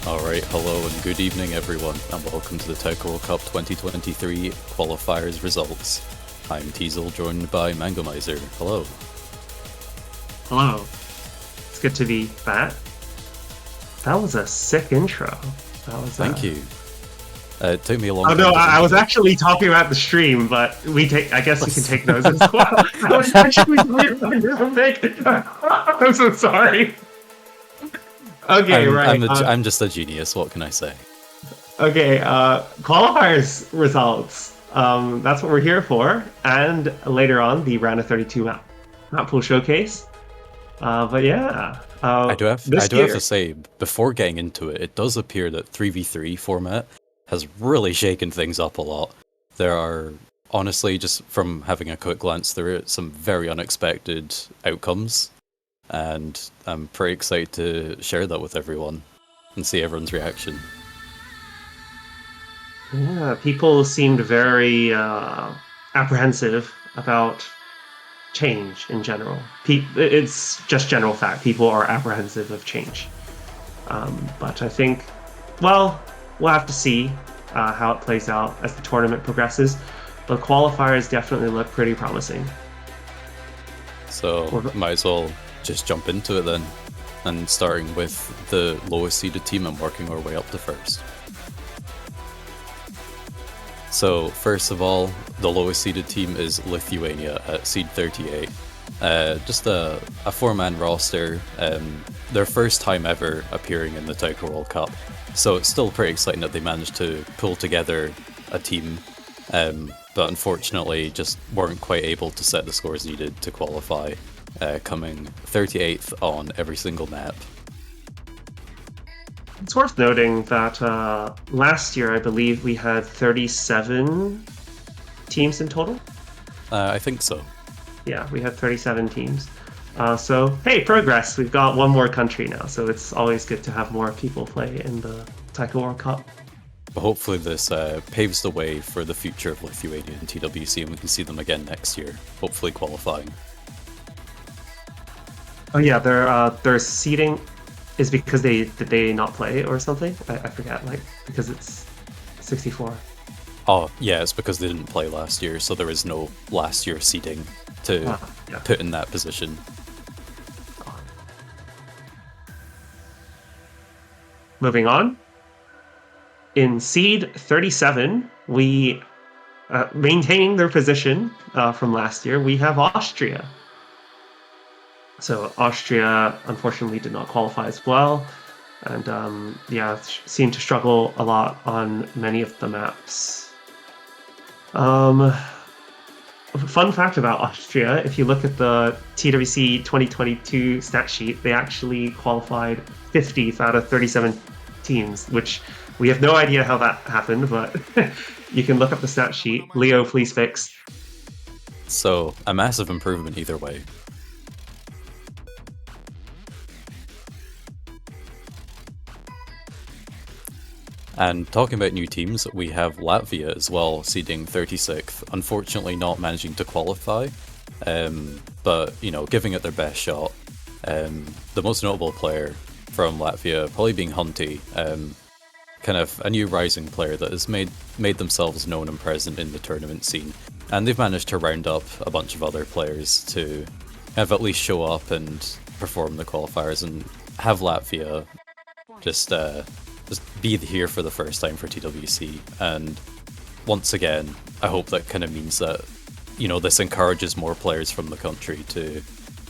Alright, hello and good evening everyone, and welcome to the Taiko World Cup 2023 Qualifiers Results. I'm Teasel, joined by Mangomizer. Hello. Hello. It's good to be back. That was a sick intro. Thank you. It took me a long time. Oh no, to I was think of it. actually talking about the stream, but I guess we can take those as well. I was actually I'm so sorry. Okay, right. I'm just a genius, what can I say? Okay, qualifiers results. That's what we're here for. And later on, the round of 32 Mappool Showcase. But yeah. I do have this to year, say, before getting into it, it does appear that 3v3 format has really shaken things up a lot. There are, honestly, just from having a quick glance through it, some very unexpected outcomes. And I'm pretty excited to share that with everyone and see everyone's reaction. yeah, people seemed very apprehensive about change in general. It's just general fact. People are apprehensive of change. But I think, well, we'll have to see how it plays out as the tournament progresses. The qualifiers definitely look pretty promising. So might as well just jump into it then, and starting with the lowest seeded team and working our way up to first. So first of all, the lowest seeded team is Lithuania at seed 38. Just a four-man roster, their first time ever appearing in the Taiko World Cup. So it's still pretty exciting that they managed to pull together a team, but unfortunately just weren't quite able to set the scores needed to qualify, coming 38th on every single map. It's worth noting that last year, I believe we had 37 teams in total. I think so. Yeah, we had 37 teams. So, hey, progress. We've got one more country now, so it's always good to have more people play in the Taiko World Cup. But hopefully this paves the way for the future of Lithuania and TWC, and we can see them again next year, hopefully qualifying. Oh yeah, their seeding is because did they not play or something? I forget, like, because it's 64. Oh, yeah, it's because they didn't play last year, so there is no last year seeding to put in that position. Moving on. In seed 37, we maintaining their position from last year, we have Austria. So Austria, unfortunately, did not qualify as well, and seemed to struggle a lot on many of the maps. Fun fact about Austria, if you look at the TWC 2022 stat sheet, they actually qualified 50th out of 37 teams, which we have no idea how that happened, but you can look up the stat sheet. Leo, please fix. So, a massive improvement either way. And talking about new teams, we have Latvia as well, seeding 36th, unfortunately not managing to qualify, but, you know, giving it their best shot. The most notable player from Latvia probably being Hunty, kind of a new rising player that has made themselves known and present in the tournament scene. And they've managed to round up a bunch of other players to have at least show up and perform the qualifiers and have Latvia just be here for the first time for TWC. And once again, I hope that kind of means that, you know, this encourages more players from the country to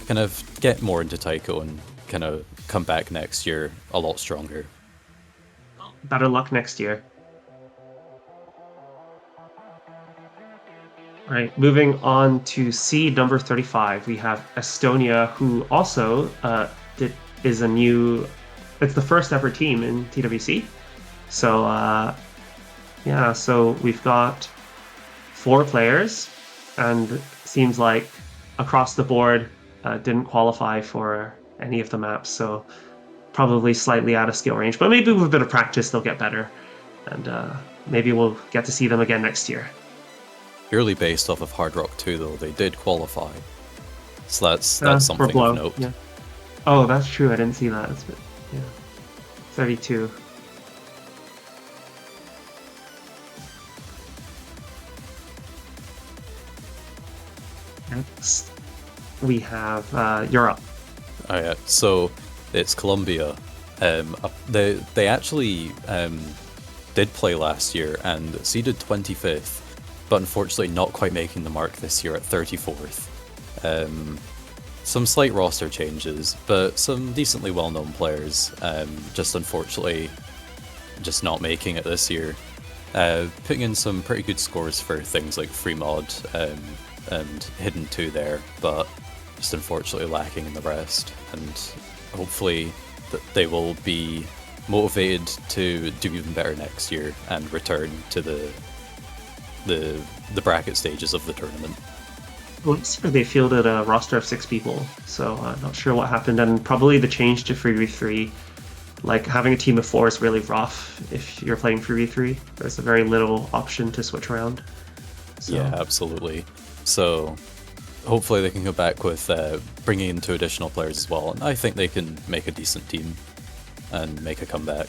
kind of get more into Taiko and kind of come back next year a lot stronger. Better luck next year. All right, moving on to seed number 35, we have Estonia, who also is a new. It's the first ever team in TWC. So, so we've got 4 players, and seems like across the board didn't qualify for any of the maps, so probably slightly out of skill range. But maybe with a bit of practice, they'll get better, and maybe we'll get to see them again next year. Purely based off of Hard Rock 2, though, they did qualify. So that's something of note. Yeah. Oh, that's true. I didn't see that. Yeah. 32. Next, we have Europe. Oh yeah, so it's Colombia. They actually did play last year and seeded 25th, but unfortunately not quite making the mark this year at 34th. Some slight roster changes, but some decently well-known players. Just unfortunately, just not making it this year. Putting in some pretty good scores for things like Free Mod and Hidden 2 there, but just unfortunately lacking in the rest. And hopefully that they will be motivated to do even better next year and return to the bracket stages of the tournament. Last year they fielded a roster of 6 people, so I'm not sure what happened, and probably the change to 3v3. Like, having a team of 4 is really rough if you're playing 3v3. There's a very little option to switch around. So. Yeah, absolutely. So hopefully they can go back with bringing in 2 additional players as well, and I think they can make a decent team and make a comeback.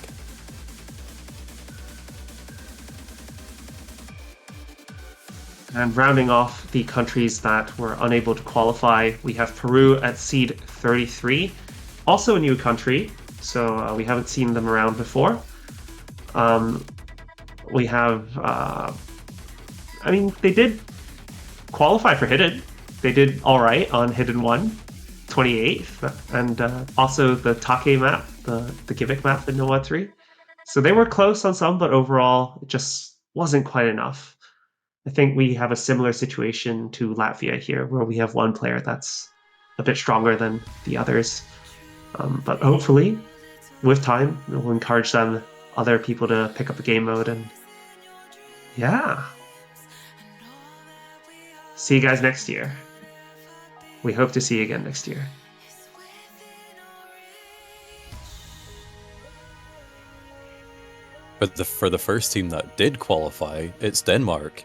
And rounding off the countries that were unable to qualify, we have Peru at seed 33, also a new country, so we haven't seen them around before. We have, they did qualify for Hidden. They did all right on Hidden 1, 28th, and also the Take map, the gimmick map in Noah 3. So they were close on some, but overall it just wasn't quite enough. I think we have a similar situation to Latvia here, where we have one player that's a bit stronger than the others. But hopefully, with time, we'll encourage other people to pick up a game mode, and yeah. See you guys next year. We hope to see you again next year. But for the first team that did qualify, it's Denmark.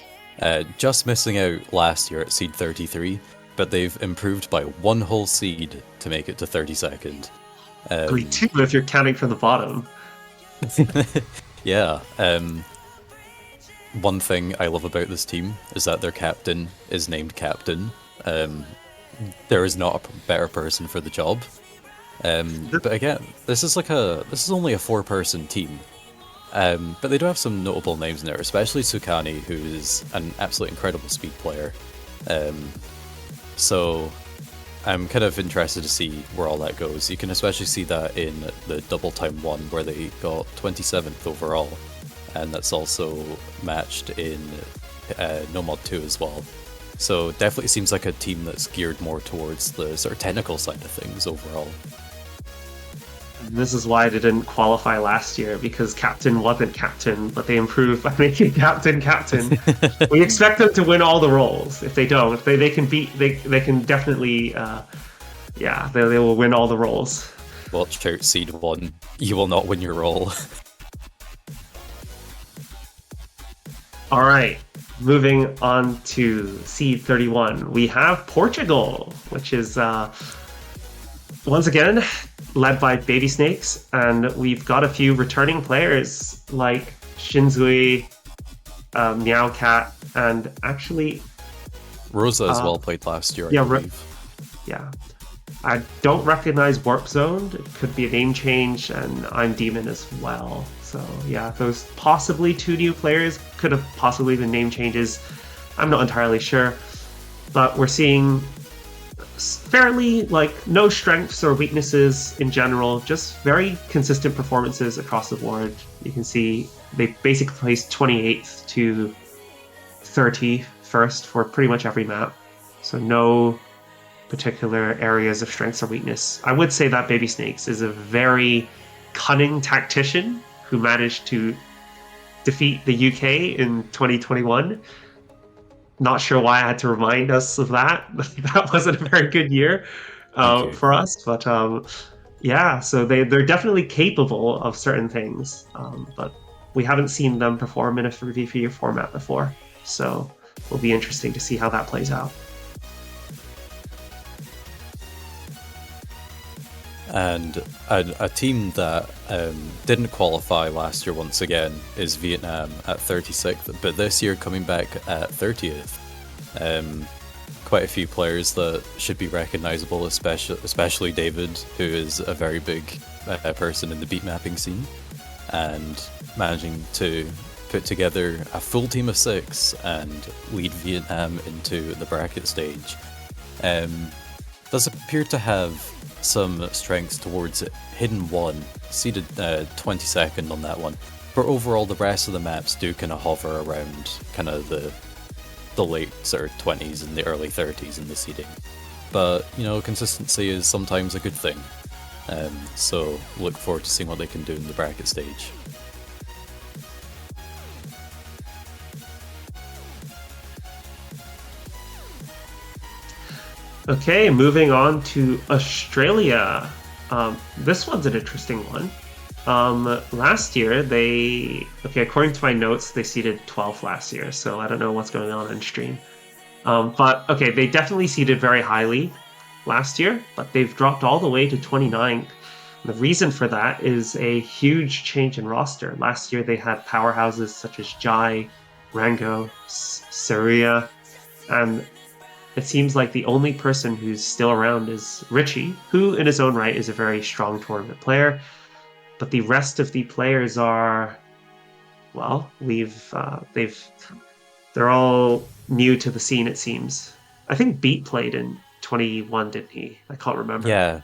Just missing out last year at seed 33, but they've improved by 1 whole seed to make it to 32nd. 2 if you're counting from the bottom. Yeah. One thing I love about this team is that their captain is named Captain. There is not a better person for the job. But again, this is only a 4-person team. But they do have some notable names in there, especially Sukani, who is an absolutely incredible speed player. So I'm kind of interested to see where all that goes. You can especially see that in the double time 1, where they got 27th overall, and that's also matched in No Mod 2 as well. So definitely seems like a team that's geared more towards the sort of technical side of things overall. This is why they didn't qualify last year, because Captain wasn't Captain, but they improved by making Captain Captain. We expect them to win all the roles. If they don't, they can definitely, they will win all the roles. Watch out, Seed 1. You will not win your role. All right, moving on to Seed 31. We have Portugal, which is, once again, led by Baby Snakes, and we've got a few returning players like Shinzui, Meowcat, and actually Rosa as well played last year, I believe. Yeah. I don't recognize Warp Zone. It could be a name change, and I'm Demon as well. So yeah, those possibly 2 new players could have possibly been name changes. I'm not entirely sure, but we're seeing fairly no strengths or weaknesses in general, just very consistent performances across the board. You can see they basically placed 28th to 31st for pretty much every map, so no particular areas of strengths or weakness. I would say that Baby Snakes is a very cunning tactician who managed to defeat the UK in 2021. Not sure why I had to remind us of that. That wasn't a very good year for us, but yeah, so they're definitely capable of certain things, but we haven't seen them perform in a 3v3 format before, so it'll be interesting to see how that plays out. And a team that didn't qualify last year once again is Vietnam at 36th, but this year coming back at 30th. quite a few players that should be recognizable, especially David, who is a very big person in the beat mapping scene, and managing to put together a full team of 6 and lead Vietnam into the bracket stage. Does appear to have some strengths towards Hidden 1, seeded 22nd on that one. But overall, the rest of the maps do kind of hover around kind of the late sort of 20s and the early 30s in the seeding. But, you know, consistency is sometimes a good thing. So look forward to seeing what they can do in the bracket stage. Okay, moving on to Australia. This one's an interesting one. Last year, according to my notes, they seeded 12th last year, so I don't know what's going on stream. But okay, they definitely seeded very highly last year, but they've dropped all the way to 29th. The reason for that is a huge change in roster. Last year, they had powerhouses such as Jai, Rango, Saria, and it seems like the only person who's still around is Richie, who in his own right is a very strong tournament player. But the rest of the players are, well, they're all new to the scene, it seems. I think Beat played in 21, didn't he? I can't remember. Yeah,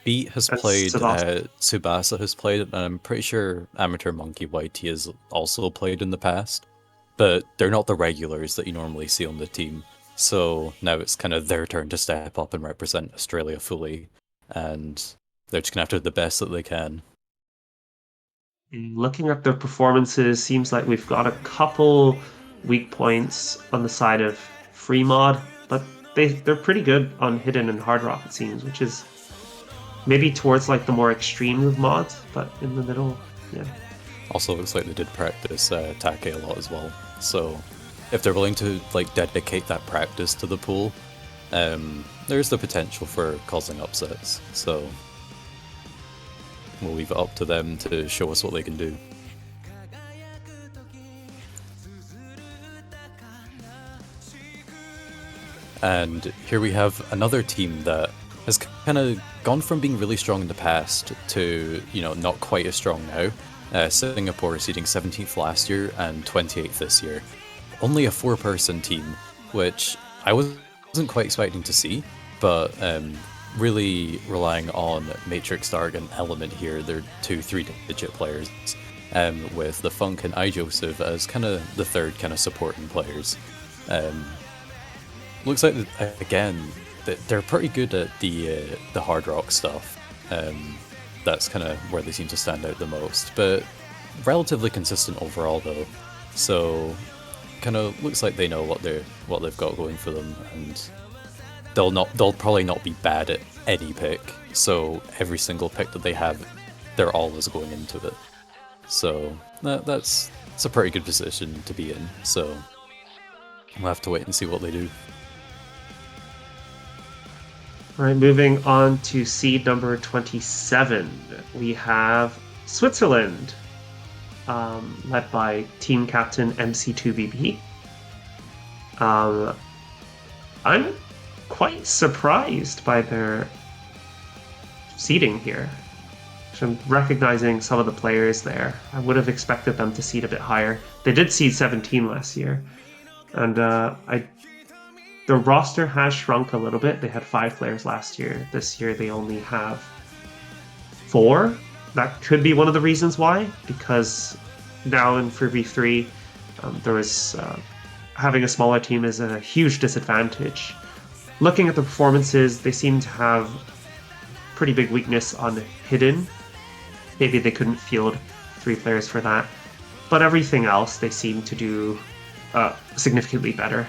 Beat has And played, Tsubasa. Tsubasa has played, and I'm pretty sure Amateur Monkey YT has also played in the past. But they're not the regulars that you normally see on the team. So now it's kind of their turn to step up and represent Australia fully. And they're just going to have to do the best that they can. Looking at their performances, seems like we've got a couple weak points on the side of free mod, but they're pretty good on hidden and hard rock, it seems, which is maybe towards like the more extreme of mods, but in the middle, yeah. Also, looks like they did practice taiko a lot as well. So if they're willing to like dedicate that practice to the pool, there's the potential for causing upsets. So we'll leave it up to them to show us what they can do. And here we have another team that has kind of gone from being really strong in the past to, you know, not quite as strong now. Singapore seeding 17th last year and 28th this year. Only a 4-person team, which I wasn't quite expecting to see, but really relying on Matrix Dark and Element here. They're 2 3-digit players, with the Funk and iJoseph as kind of the third kind of supporting players. Looks like, again, that they're pretty good at the hard rock stuff. That's kind of where they seem to stand out the most, but relatively consistent overall though. So kind of looks like they know what they've got going for them, and they'll probably not be bad at any pick. So every single pick that they have, they're always going into it. So that's a pretty good position to be in. So we'll have to wait and see what they do. All right, moving on to seed number 27, we have Switzerland, led by team captain MC2BB. I'm quite surprised by their seeding here. I'm recognizing some of the players there. I would have expected them to seed a bit higher. They did seed 17 last year, and the roster has shrunk a little bit. They had 5 players last year. This year they only have 4. That could be one of the reasons why, because now in for V3, there was having a smaller team is a huge disadvantage. Looking at the performances, they seem to have pretty big weakness on hidden. Maybe they couldn't field 3 players for that, but everything else they seem to do significantly better.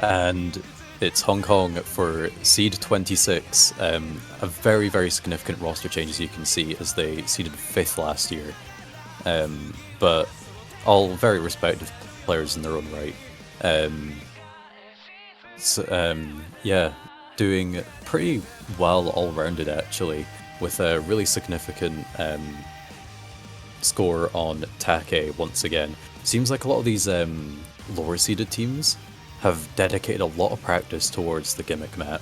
And it's Hong Kong for seed 26. A very, very significant roster change, as you can see, as they seeded 5th last year. But all very respected players in their own right. Yeah, doing pretty well all-rounded, actually, with a really significant score on Take once again. Seems like a lot of these lower seeded teams have dedicated a lot of practice towards the gimmick map,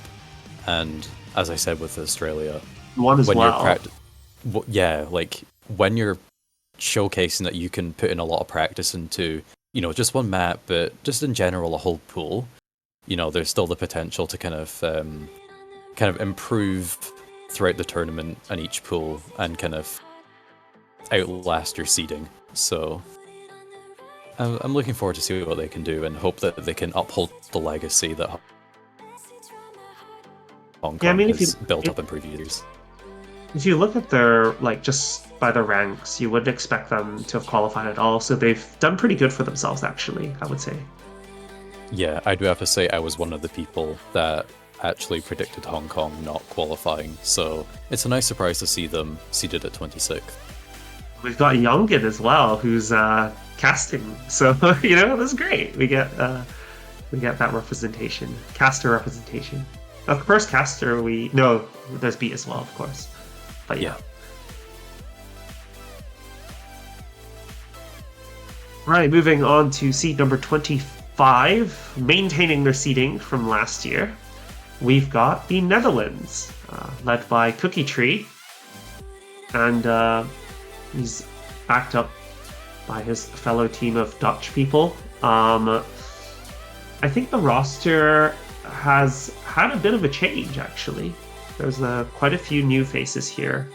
and as I said with Australia, One as when you're well. like when you're showcasing that you can put in a lot of practice into, you know, just one map, but just in general a whole pool, you know, there's still the potential to kind of improve throughout the tournament and each pool and kind of outlast your seeding. So I'm looking forward to see what they can do and hope that they can uphold the legacy that Hong Yeah, I Kong mean, has built up in previous years. if you look at their, like, just by the ranks, you wouldn't expect them to have qualified at all. So they've done pretty good for themselves, actually, I would say. Yeah, I do have to say I was one of the people that actually predicted Hong Kong not qualifying, so it's a nice surprise to see them seeded at 26th. We've got Youngin as well, who's casting. So you know, that's great. We get that representation, caster representation. The first caster there's B as well, of course. But yeah. Right, moving on to seed number 25, maintaining their seeding from last year. We've got the Netherlands, led by Cookie Tree, and he's backed up by his fellow team of Dutch people. I think the roster has had a bit of a change, actually. There's quite a few new faces here,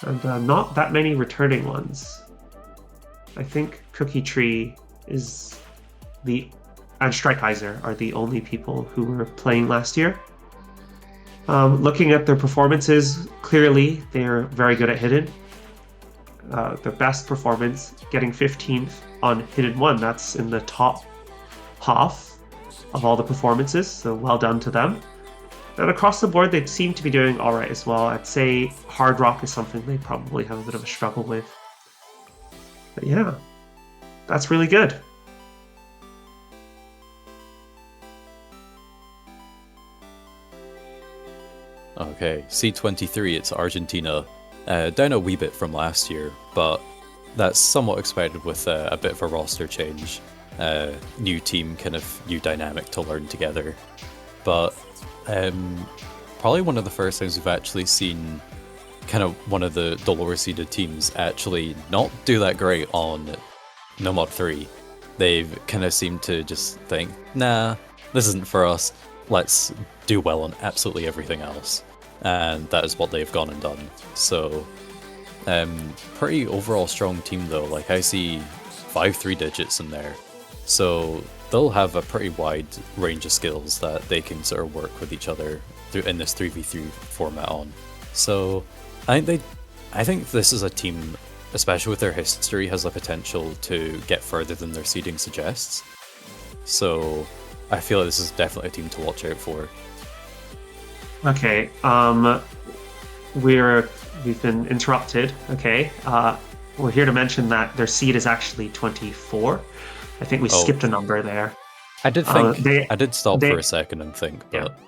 and not that many returning ones. I think Cookie Tree and Strikeiser are the only people who were playing last year. Looking at their performances, clearly they're very good at Hidden. Their best performance, getting 15th on Hidden 1. That's in the top half of all the performances, so well done to them. And across the board, they seem to be doing all right as well. I'd say Hard Rock is something they probably have a bit of a struggle with. But yeah, that's really good. Okay, C23, it's Argentina. Down a wee bit from last year, but that's somewhat expected with a bit of a roster change. New team, kind of new dynamic to learn together. But probably one of the first times we've actually seen kind of one of the lower seeded teams actually not do that great on No Mod 3. They've kind of seemed to just think, nah, this isn't for us. Let's do well on absolutely everything else. And that is what they've gone and done. So, pretty overall strong team though. Like, I see 5 3-digits in there. So they'll have a pretty wide range of skills that they can sort of work with each other in this 3v3 format on. So I think this is a team, especially with their history, has the potential to get further than their seeding suggests. So I feel like this is definitely a team to watch out for. Okay, we've been interrupted. Okay, we're here to mention that their seed is actually 24. I think we skipped a number there. I did think I did stop for a second and think, but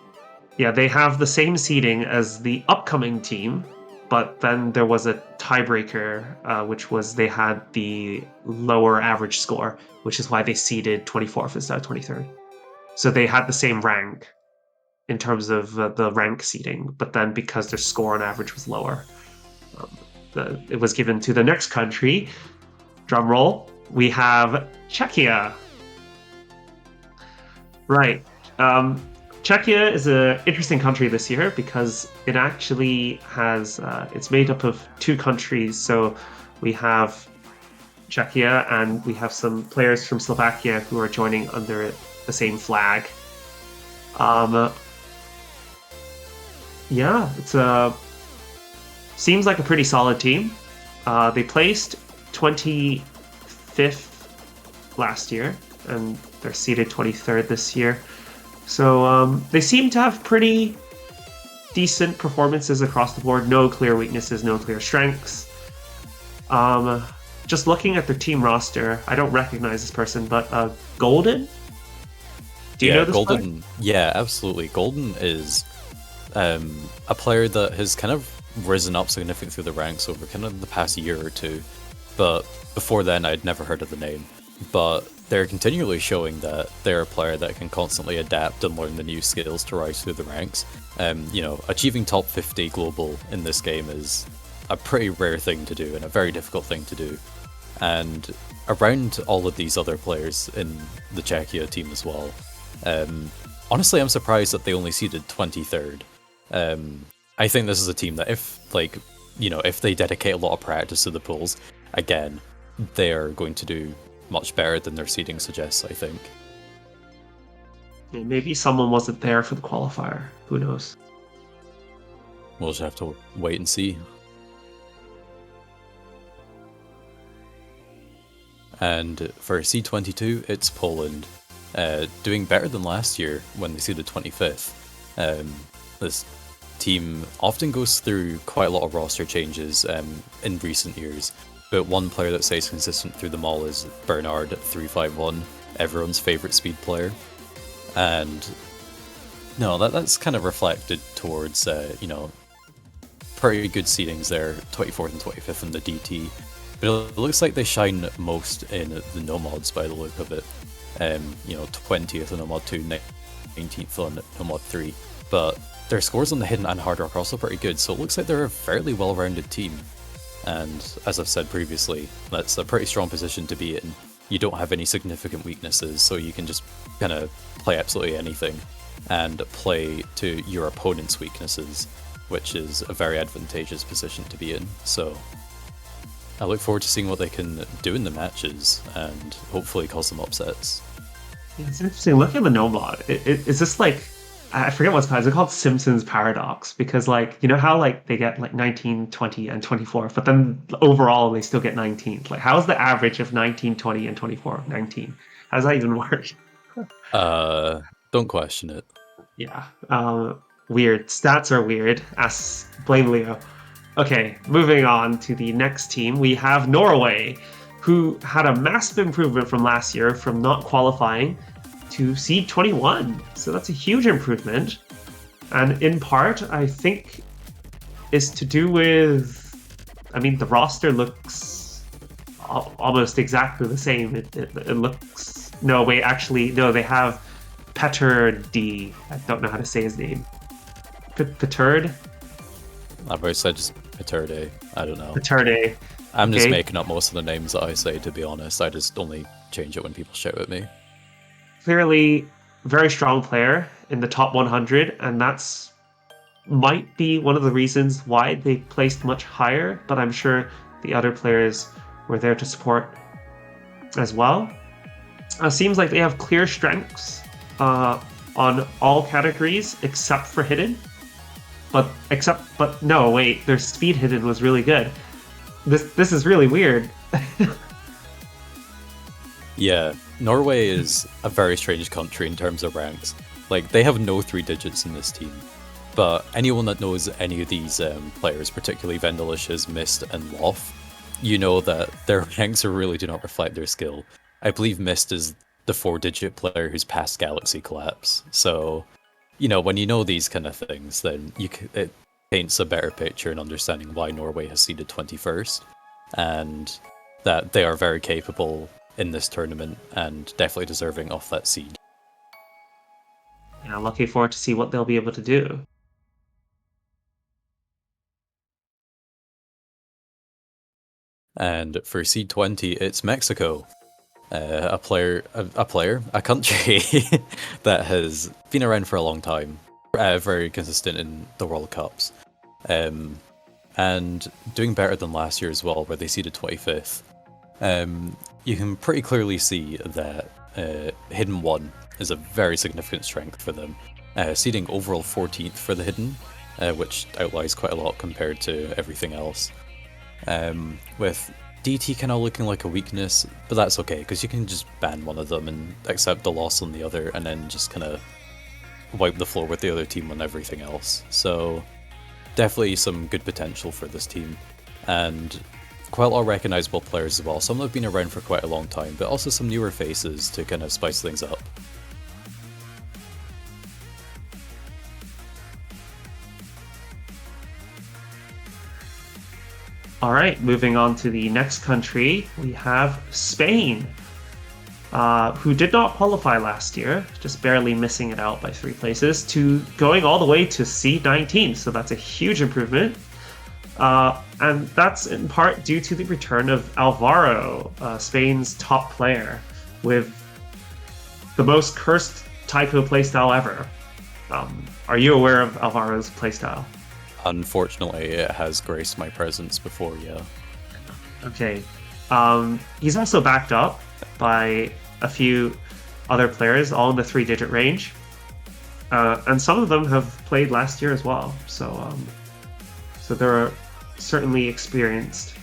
yeah, they have the same seeding as the upcoming team, but then there was a tiebreaker, which was they had the lower average score, which is why they seeded 24th instead of 23rd. So they had the same rank in terms of the rank seeding, but then because their score on average was lower, it was given to the next country. Drum roll. We have Czechia. Right. Czechia is an interesting country this year because it actually has, it's made up of 2 countries. So we have Czechia and we have some players from Slovakia who are joining under the same flag. Yeah, seems like a pretty solid team. They placed 25th last year, and they're seeded 23rd this year. So they seem to have pretty decent performances across the board. No clear weaknesses, no clear strengths. Just looking at their team roster, I don't recognize this person, but Golden? Do you know this Golden? player? Yeah, absolutely. Golden is a player that has kind of risen up significantly through the ranks over kind of the past year or two. but before then I'd never heard of the name. But they're continually showing that they're a player that can constantly adapt and learn the new skills to rise through the ranks. Achieving top 50 global in this game is a pretty rare thing to do and a very difficult thing to do. And around all of these other players in the Czechia team as well, honestly, I'm surprised that they only seeded 23rd. I think this is a team that if they dedicate a lot of practice to the pools, again, they're going to do much better than their seeding suggests, I think. Yeah, maybe someone wasn't there for the qualifier. Who knows? We'll just have to wait and see. And for C22, it's Poland, doing better than last year when they seeded 25th. This team often goes through quite a lot of roster changes in recent years, but one player that stays consistent through them all is Bernard351, everyone's favourite speed player. And no, that's kind of reflected towards, pretty good seedings there, 24th and 25th in the DT. But it looks like they shine most in the no-mods by the look of it. 20th on no-mod 2, 19th on no-mod 3. But their scores on the hidden and hard rock are also pretty good, so it looks like they're a fairly well-rounded team. And as I've said previously, that's a pretty strong position to be in. You don't have any significant weaknesses, so you can just kind of play absolutely anything and play to your opponent's weaknesses, which is a very advantageous position to be in. So I look forward to seeing what they can do in the matches and hopefully cause some upsets. Yeah, it's interesting. Look at the no mod. Is this like, I forget what's called. Is it called Simpsons Paradox? Because how they get 19, 20, and 24, but then overall they still get 19th. Like, how is the average of 19, 20, and 24 19? How does that even work? Don't question it. Yeah. Weird. Stats are weird. Blame Leo. Okay, moving on to the next team. We have Norway, who had a massive improvement from last year from not qualifying to seed 21. So that's a huge improvement. And in part, I think, is to do with, the roster looks almost exactly the same. It looks, no, wait, actually, no, they have Petr D. I don't know how to say his name. Petard? I've always said just Peterde. I don't know. Peterde. I'm just making up most of the names that I say, to be honest. I just only change it when people shout at me. Clearly, very strong player in the top 100, and that's might be one of the reasons why they placed much higher, but I'm sure the other players were there to support as well. Seems like they have clear strengths on all categories except for hidden. But no, wait, their speed hidden was really good. This is really weird. Yeah, Norway is a very strange country in terms of ranks. Like, they have no 3 digits in this team. But anyone that knows any of these players, particularly Vendelicious, Mist, and Loth, you know that their ranks really do not reflect their skill. I believe Mist is the 4-digit player who's past Galaxy Collapse. So, when you know these kind of things, then it paints a better picture in understanding why Norway has seeded 21st, and that they are very capable in this tournament and definitely deserving of that seed. Yeah, I'm looking forward to see what they'll be able to do. And for seed 20, it's Mexico. A country that has been around for a long time, very consistent in the World Cups, and doing better than last year as well, where they seeded 25th. You can pretty clearly see that Hidden 1 is a very significant strength for them, seeding overall 14th for the Hidden, which outlies quite a lot compared to everything else. With DT kind of looking like a weakness, but that's okay, because you can just ban one of them and accept the loss on the other, and then just kind of wipe the floor with the other team on everything else. So definitely some good potential for this team, and quite a lot of recognisable players as well. Some have been around for quite a long time, but also some newer faces to kind of spice things up. All right, moving on to the next country, we have Spain, who did not qualify last year, just barely missing it out by 3 places, to going all the way to seed 19. So that's a huge improvement. And that's in part due to the return of Alvaro, Spain's top player, with the most cursed taiko playstyle ever. Are you aware of Alvaro's playstyle? Unfortunately, it has graced my presence before, yeah. Okay. He's also backed up by a few other players, all in the 3-digit range. And some of them have played last year as well. So they're certainly experienced.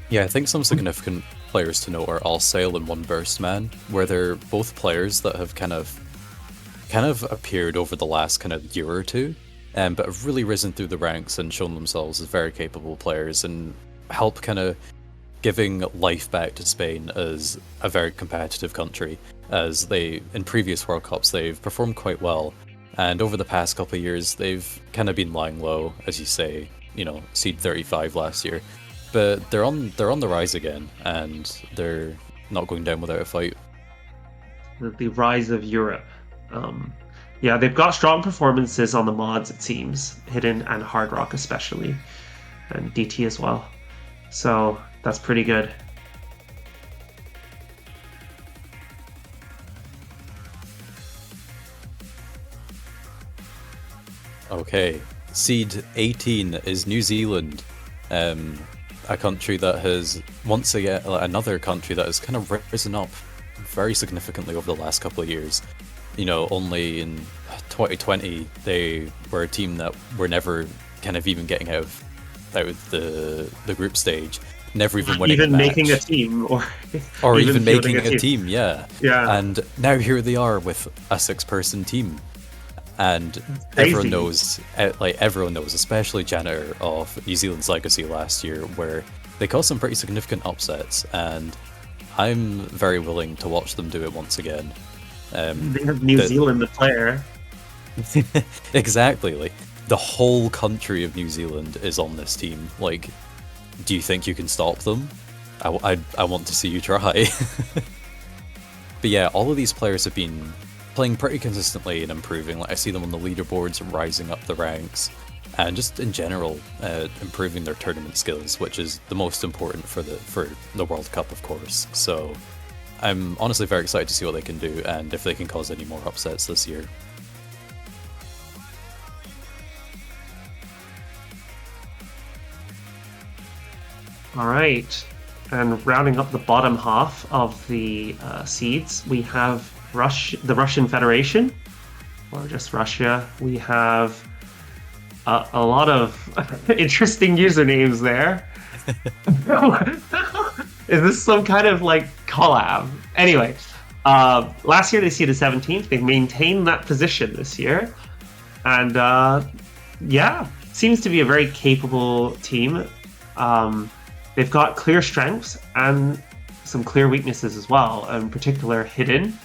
Yeah, I think some significant players to note are Alsail and One Burst Man, where they're both players that have kind of appeared over the last kind of year or two, but have really risen through the ranks and shown themselves as very capable players and help kind of giving life back to Spain as a very competitive country, as they, in previous World Cups, they've performed quite well. And over the past couple of years, they've kind of been lying low, as you say, seed 35 last year. But they're on the rise again, and they're not going down without a fight. The rise of Europe. Yeah, they've got strong performances on the mods, it seems, Hidden and Hard Rock especially, and DT as well. So that's pretty good. Okay, seed 18 is New Zealand, a country that has, once again, another country that has kind of risen up very significantly over the last couple of years. Only in 2020 they were a team that were never kind of even getting out of the group stage, never even winning even a match. making a team, or even making a team, yeah. Yeah. And now here they are with a 6-person team. And everyone knows, especially Janitor of New Zealand's legacy last year, where they caused some pretty significant upsets, and I'm very willing to watch them do it once again. They have New Zealand, the player. Exactly, like, the whole country of New Zealand is on this team. Like, do you think you can stop them? I want to see you try. But yeah, all of these players have been playing pretty consistently and improving. Like, I see them on the leaderboards rising up the ranks, and just in general improving their tournament skills, which is the most important for the World Cup, of course. So I'm honestly very excited to see what they can do and if they can cause any more upsets this year. All right, and rounding up the bottom half of the seeds, we have the Russian Federation, or just Russia. We have a lot of interesting usernames there. Is this some kind of like collab? Anyway, last year they seeded 17th. They've maintained that position this year, and yeah, seems to be a very capable team. They've got clear strengths and some clear weaknesses as well, in particular Hidden.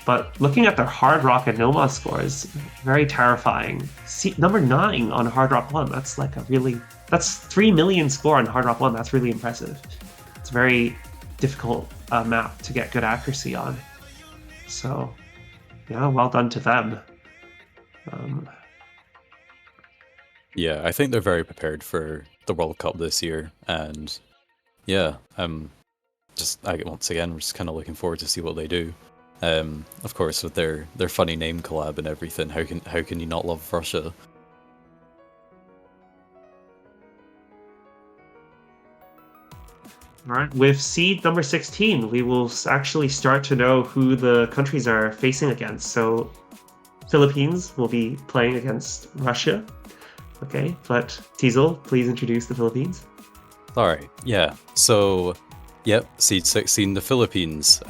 But looking at their Hard Rock and Nomad scores, very terrifying. Number 9 on Hard Rock 1, that's like that's 3 million score on Hard Rock 1, that's really impressive. It's a very difficult map to get good accuracy on. So, yeah, well done to them. Yeah, I think they're very prepared for the World Cup this year, and yeah, once again, we're just kind of looking forward to see what they do. Of course, with their funny name collab and everything, how can you not love Russia? All right, with seed number 16, we will actually start to know who the countries are facing against. So, Philippines will be playing against Russia. Okay, but Teasel, please introduce the Philippines. Alright, yeah. So, yep, seed 16, the Philippines.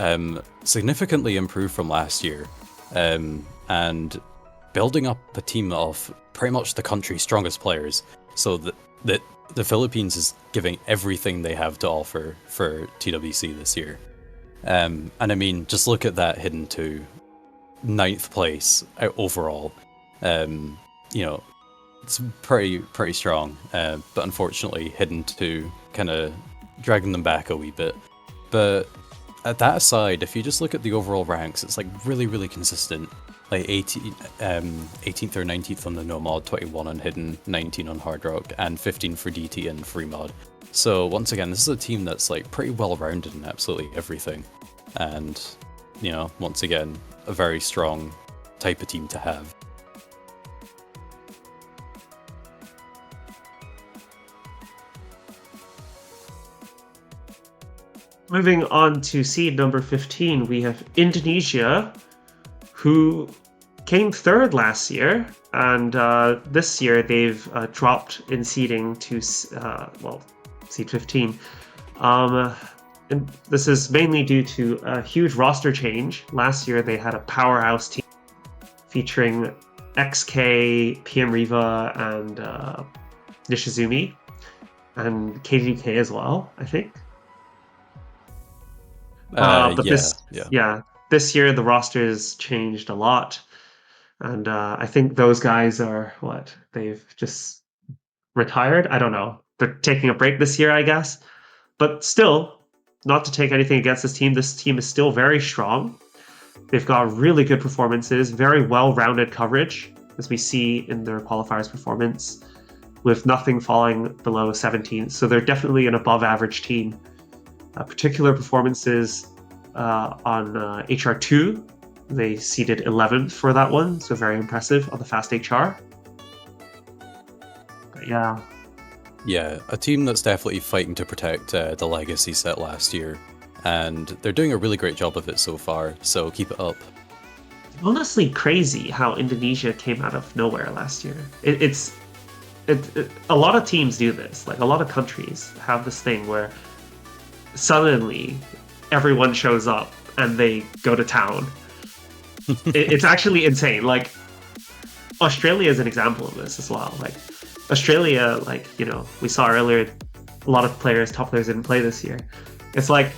Significantly improved from last year. And building up a team of pretty much the country's strongest players. So that the Philippines is giving everything they have to offer for TWC this year. And I mean, just look at that Hidden 2. 9th place overall. It's pretty strong, but unfortunately hidden to kind of dragging them back a wee bit. But at that aside, if you just look at the overall ranks, it's like really consistent. Like 18th or 19th on the no mod, 21 on hidden, 19 on hard rock, and 15 for DT and free mod. So once again, this is a team that's like pretty well rounded in absolutely everything, and you know, once again, a very strong type of team to have. Moving on to seed number 15, we have Indonesia, who came third last year, and this year they've dropped in seeding to seed 15. And this is mainly due to a huge roster change. Last year they had a powerhouse team featuring XK, PM Riva, and Nishizumi, and KGK as well, I think. But this year the roster's changed a lot, and I think those guys are they've just retired. I don't know. They're taking a break this year, I guess. But still, not to take anything against this team is still very strong. They've got really good performances, very well-rounded coverage, as we see in their qualifiers performance, with nothing falling below 17th. So they're definitely an above-average team. Particular performances on HR2, they seeded 11th for that one, so very impressive on the fast HR. But yeah, a team that's definitely fighting to protect the legacy set last year, and they're doing a really great job of it so far, so keep it up. Honestly, crazy how Indonesia came out of nowhere last year. A lot of teams do this. Like, a lot of countries have this thing where suddenly everyone shows up and they go to town. It's actually insane. Like, Australia is an example of this as well. Like, Australia, we saw earlier, a lot of top players didn't play this year. It's like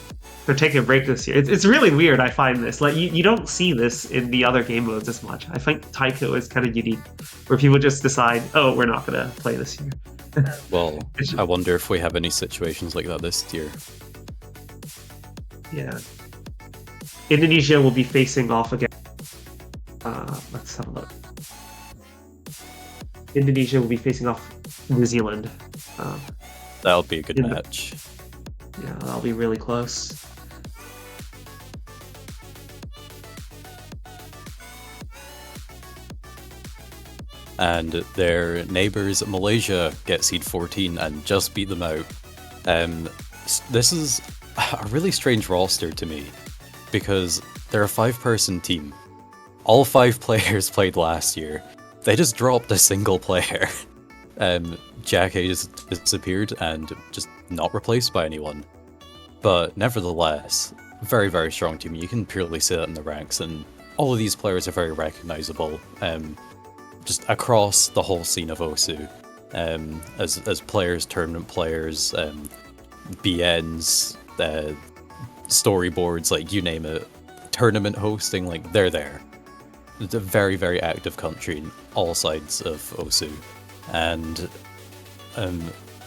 they're taking a break this year. It's really weird, I find this. Like, you don't see this in the other game modes as much. I think taiko is kind of unique, where people just decide, oh, we're not going to play this year. Well, I wonder if we have any situations like that this year. Yeah. Indonesia will be facing off again. Let's have a look. Indonesia will be facing off New Zealand. That'll be a good match. Yeah, that'll be really close. And their neighbours Malaysia get seed 14 and just beat them out. This is a really strange roster to me, because they're a 5-person team. All 5 players played last year. They just dropped a single player. Jack A just disappeared and just not replaced by anyone. But nevertheless, very strong team. You can purely see that in the ranks, and all of these players are very recognizable. Just across the whole scene of Osu, as players, tournament players, BNs, storyboards, like you name it, tournament hosting, like they're there. It's a very active country in all sides of Osu, and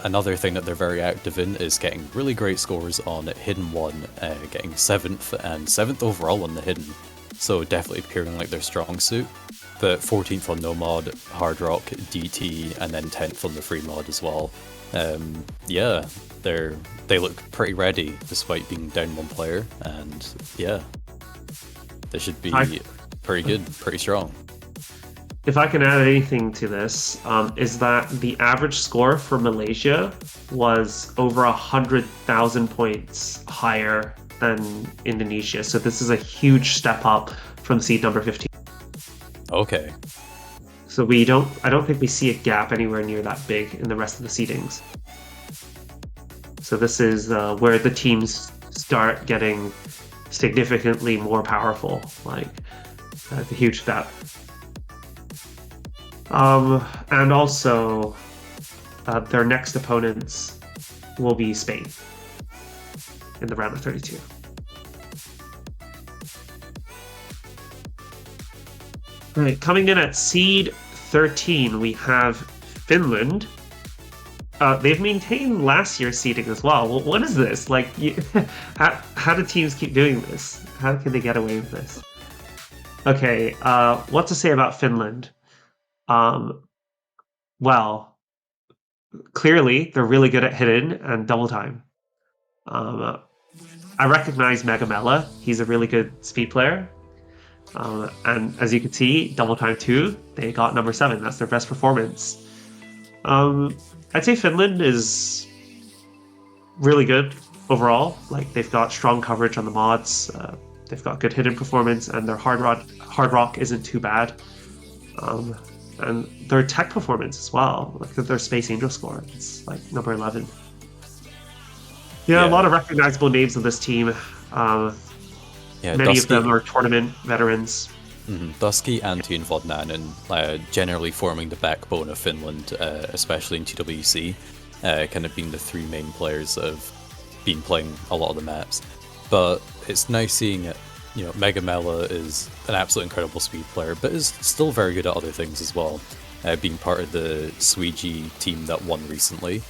another thing that they're very active in is getting really great scores on Hidden 1, getting 7th and 7th overall on the Hidden, so definitely appearing like their strong suit. But 14th on no mod, hard rock, DT, and then 10th on the free mod as well. Yeah, they look pretty ready despite being down 1 player, and yeah, they should be pretty good, pretty strong. If I can add anything to this, is that the average score for Malaysia was over 100,000 points higher than Indonesia. So this is a huge step up from seed number 15. Okay. So I don't think we see a gap anywhere near that big in the rest of the seedings. So this is where the teams start getting significantly more powerful, like a huge step. And also, their next opponents will be Spain in the round of 32. All right, coming in at seed 13, we have Finland, they've maintained last year's seeding as well. What is this? Like, how do teams keep doing this? How can they get away with this? Okay, what to say about Finland? Um, well, clearly they're really good at hidden and double time. Um, I recognize Megamela. He's a really good speed player. And as you can see, double time 2, they got number 7. That's their best performance. I'd say Finland is really good overall. Like, they've got strong coverage on the mods. They've got good hidden performance, and their hard rock isn't too bad. And their tech performance as well. Like, their Space Angel score, it's like number 11. Yeah, a lot of recognizable names on this team. Many of them are tournament veterans. Dusky, Antti, and Vodnanen generally forming the backbone of Finland, especially in TWC, kind of being the 3 main players that have been playing a lot of the maps. But it's nice seeing it. You know, Megamela is an absolute incredible speed player, but is still very good at other things as well, being part of the Suigi team that won recently,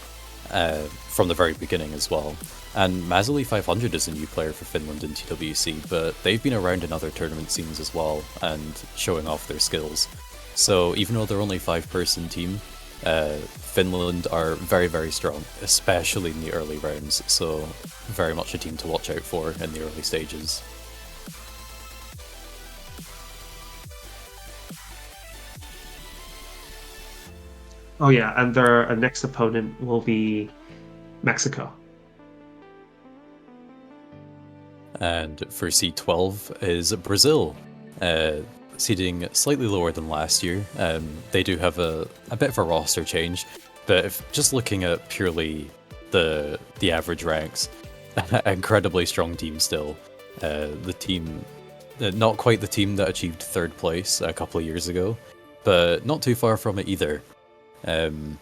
from the very beginning as well. And Mazuli 500 is a new player for Finland in TWC, but they've been around in other tournament scenes as well, and showing off their skills. So even though they're only a 5-person team, Finland are very, very strong, especially in the early rounds, so very much a team to watch out for in the early stages. Oh yeah, and their next opponent will be Mexico. And for C12 is Brazil, seeding slightly lower than last year. They do have a bit of a roster change, but if just looking at purely the average ranks, incredibly strong team still. The team, not quite the team that achieved 3rd place a couple of years ago, but not too far from it either. And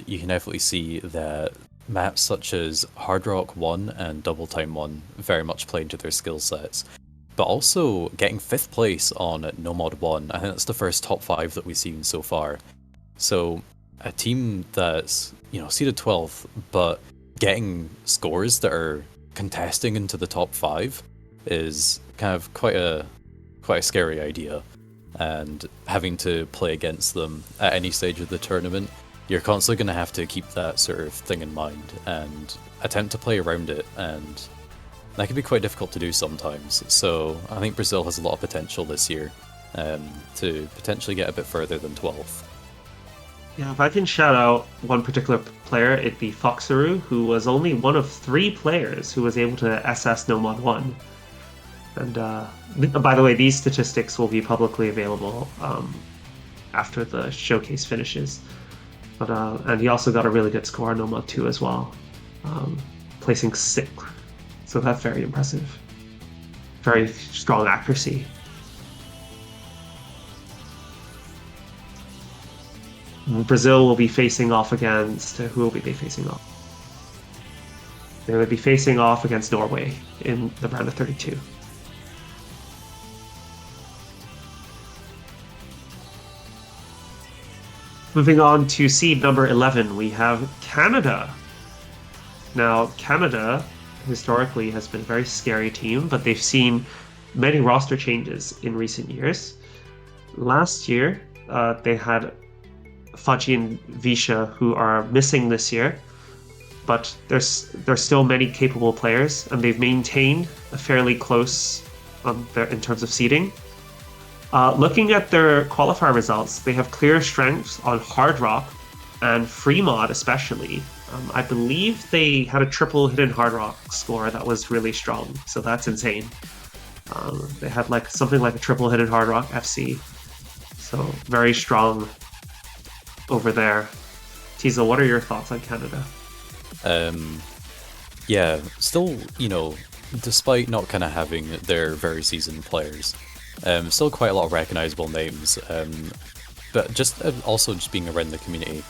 you can definitely see that maps such as Hard Rock 1 and Double Time 1 very much play into their skill sets. But also getting 5th place on Nomad 1, I think that's the first top 5 that we've seen so far. So a team that's, you know, seeded 12th, but getting scores that are contesting into the top 5 is kind of quite a scary idea. And having to play against them at any stage of the tournament, you're constantly going to have to keep that sort of thing in mind and attempt to play around it, and that can be quite difficult to do sometimes. So I think Brazil has a lot of potential this year to potentially get a bit further than 12th. Yeah, if I can shout out one particular player, it'd be Foxaru, who was only one of 3 players who was able to SS Nomad 1. And by the way, these statistics will be publicly available after the showcase finishes. But and he also got a really good score on Nomad 2 as well, placing 6th. So that's very impressive. Very strong accuracy. Brazil will be facing off against... who will they facing off? They will be facing off against Norway in the round of 32. Moving on to seed number 11, we have Canada. Now, Canada historically has been a very scary team, but they've seen many roster changes in recent years. Last year, they had Faji and Visha, who are missing this year, but there's still many capable players, and they've maintained a fairly close in terms of seeding. Looking at their qualifier results, they have clear strengths on Hard Rock and Free Mod especially. I believe they had a triple hidden Hard Rock score that was really strong, so that's insane. They had like something like a triple hidden Hard Rock FC, so very strong over there. Tiza, what are your thoughts on Canada? Yeah, still, you know, despite not kind of having their very seasoned players, still quite a lot of recognizable names, but just also just being around the community.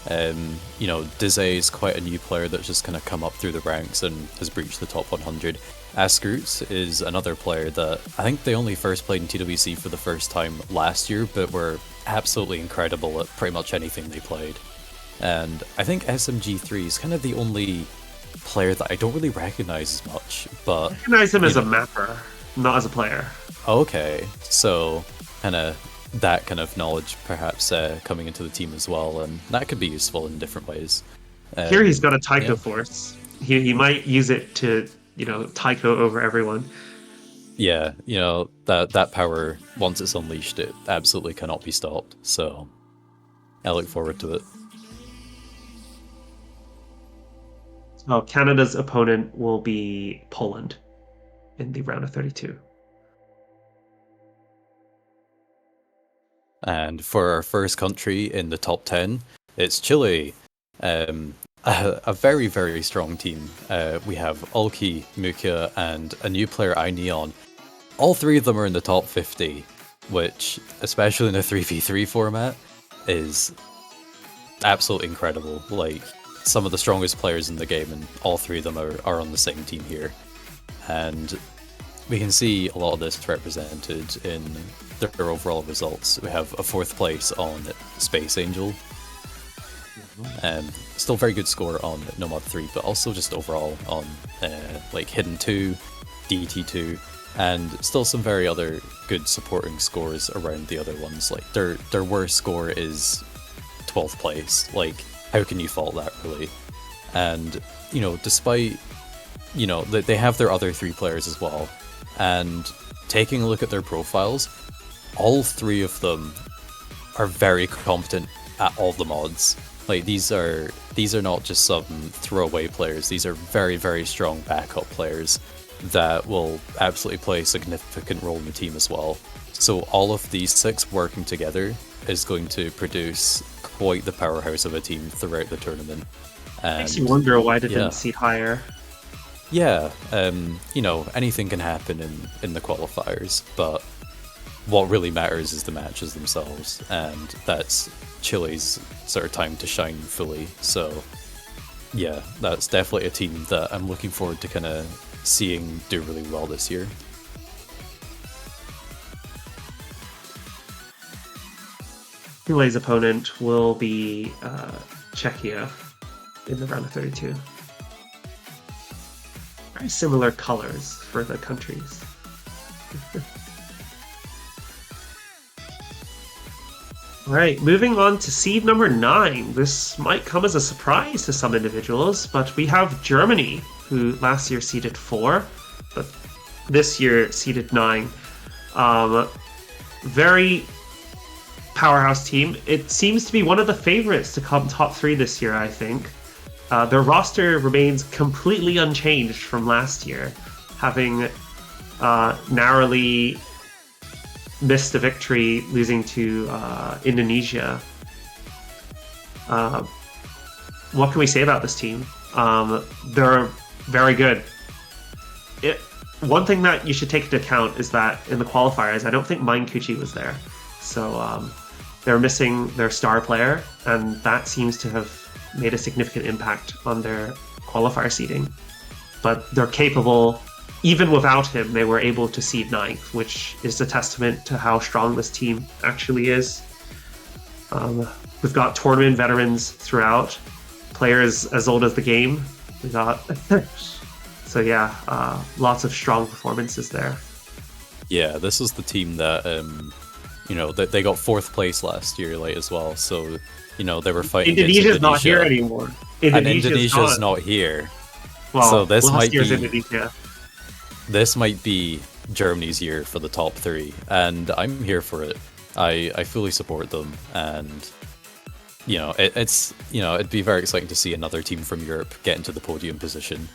You know, Dizay is quite a new player that's just kind of come up through the ranks and has breached the top 100. Askroots is another player that I think they only first played in TWC for the first time last year, but were absolutely incredible at pretty much anything they played. And I think SMG3 is kind of the only player that I don't really recognize as much, but I recognize him you as a know, mapper, not as a player. okay, so kind of that kind of knowledge perhaps coming into the team as well, and that could be useful in different ways. Here he's got a taiko Yeah, force. He might use it to, taiko over everyone. yeah, you know that power once it's unleashed, it absolutely cannot be stopped. So I look forward to it. So Canada's opponent will be Poland in the round of 32. And for our first country in the top 10, it's Chile. A very, very strong team. We have Ulki, Mukia, and a new player, iNeon. All three of them are in the top 50, which, especially in a 3v3 format, is absolutely incredible. Like, some of the strongest players in the game, and all three of them are on the same team here. And we can see a lot of this represented in their overall results. We have a fourth place on Space Angel. Still very good score on Nomad 3, but also just overall on like Hidden 2, DT2, and still some very other good supporting scores around the other ones. Like their worst score is 12th place. Like, how can you fault that, really? And, you know, despite, you know, they have their other three players as well, and taking a look at their profiles, all three of them are very competent at all the mods. Like, these are not just some throwaway players. These are very, very strong backup players that will absolutely play a significant role in the team as well. So all of these six working together is going to produce quite the powerhouse of a team throughout the tournament. And Makes you wonder why they yeah, didn't seed higher. yeah, you know, anything can happen in the qualifiers, but what really matters is the matches themselves, and that's Chile's sort of time to shine fully. So yeah, that's definitely a team that I'm looking forward to kind of seeing do really well this year. Chile's opponent will be Czechia in the round of 32. Very similar colors for the countries. All right, moving on to seed number 9. This might come as a surprise to some individuals, but we have Germany, who last year seeded 4, but this year seeded 9. Very powerhouse team. It seems to be one of the favorites to come top 3 this year, I think. Their roster remains completely unchanged from last year, having narrowly missed a victory, losing to Indonesia. What can we say about this team? They're very good. One thing that you should take into account is that in the qualifiers, I don't think Mindkuchi was there. So they're missing their star player, and that seems to have made a significant impact on their qualifier seeding. But they're capable. Even without him, they were able to seed 9th, which is a testament to how strong this team actually is. We've got tournament veterans throughout, players as old as the game. We got so yeah, lots of strong performances there. Yeah, this is the team that you know, that they got 4th place last year, like, as well. So, you know, they were fighting Indonesia's against not here Indonesia, anymore. and Indonesia's not here. Well, So this last might year's be Indonesia. this might be Germany's year for the top 3, and I'm here for it. I fully support them, and you know, it's, you know, it'd be very exciting to see another team from Europe get into the podium position.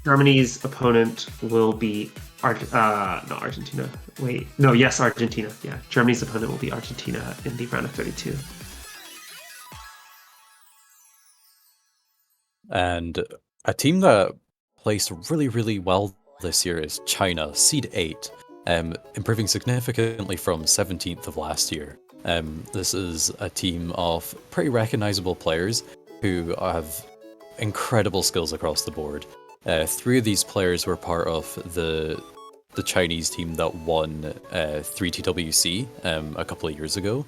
Germany's opponent will be not Argentina. Wait, no, yes, Argentina. Yeah, Germany's opponent will be Argentina in the round of 32. And a team that placed really, really well this year is China, seed 8. improving significantly from 17th of last year. This is a team of pretty recognizable players who have incredible skills across the board. 3 of these players were part of the Chinese team that won 3TWC a couple of years ago,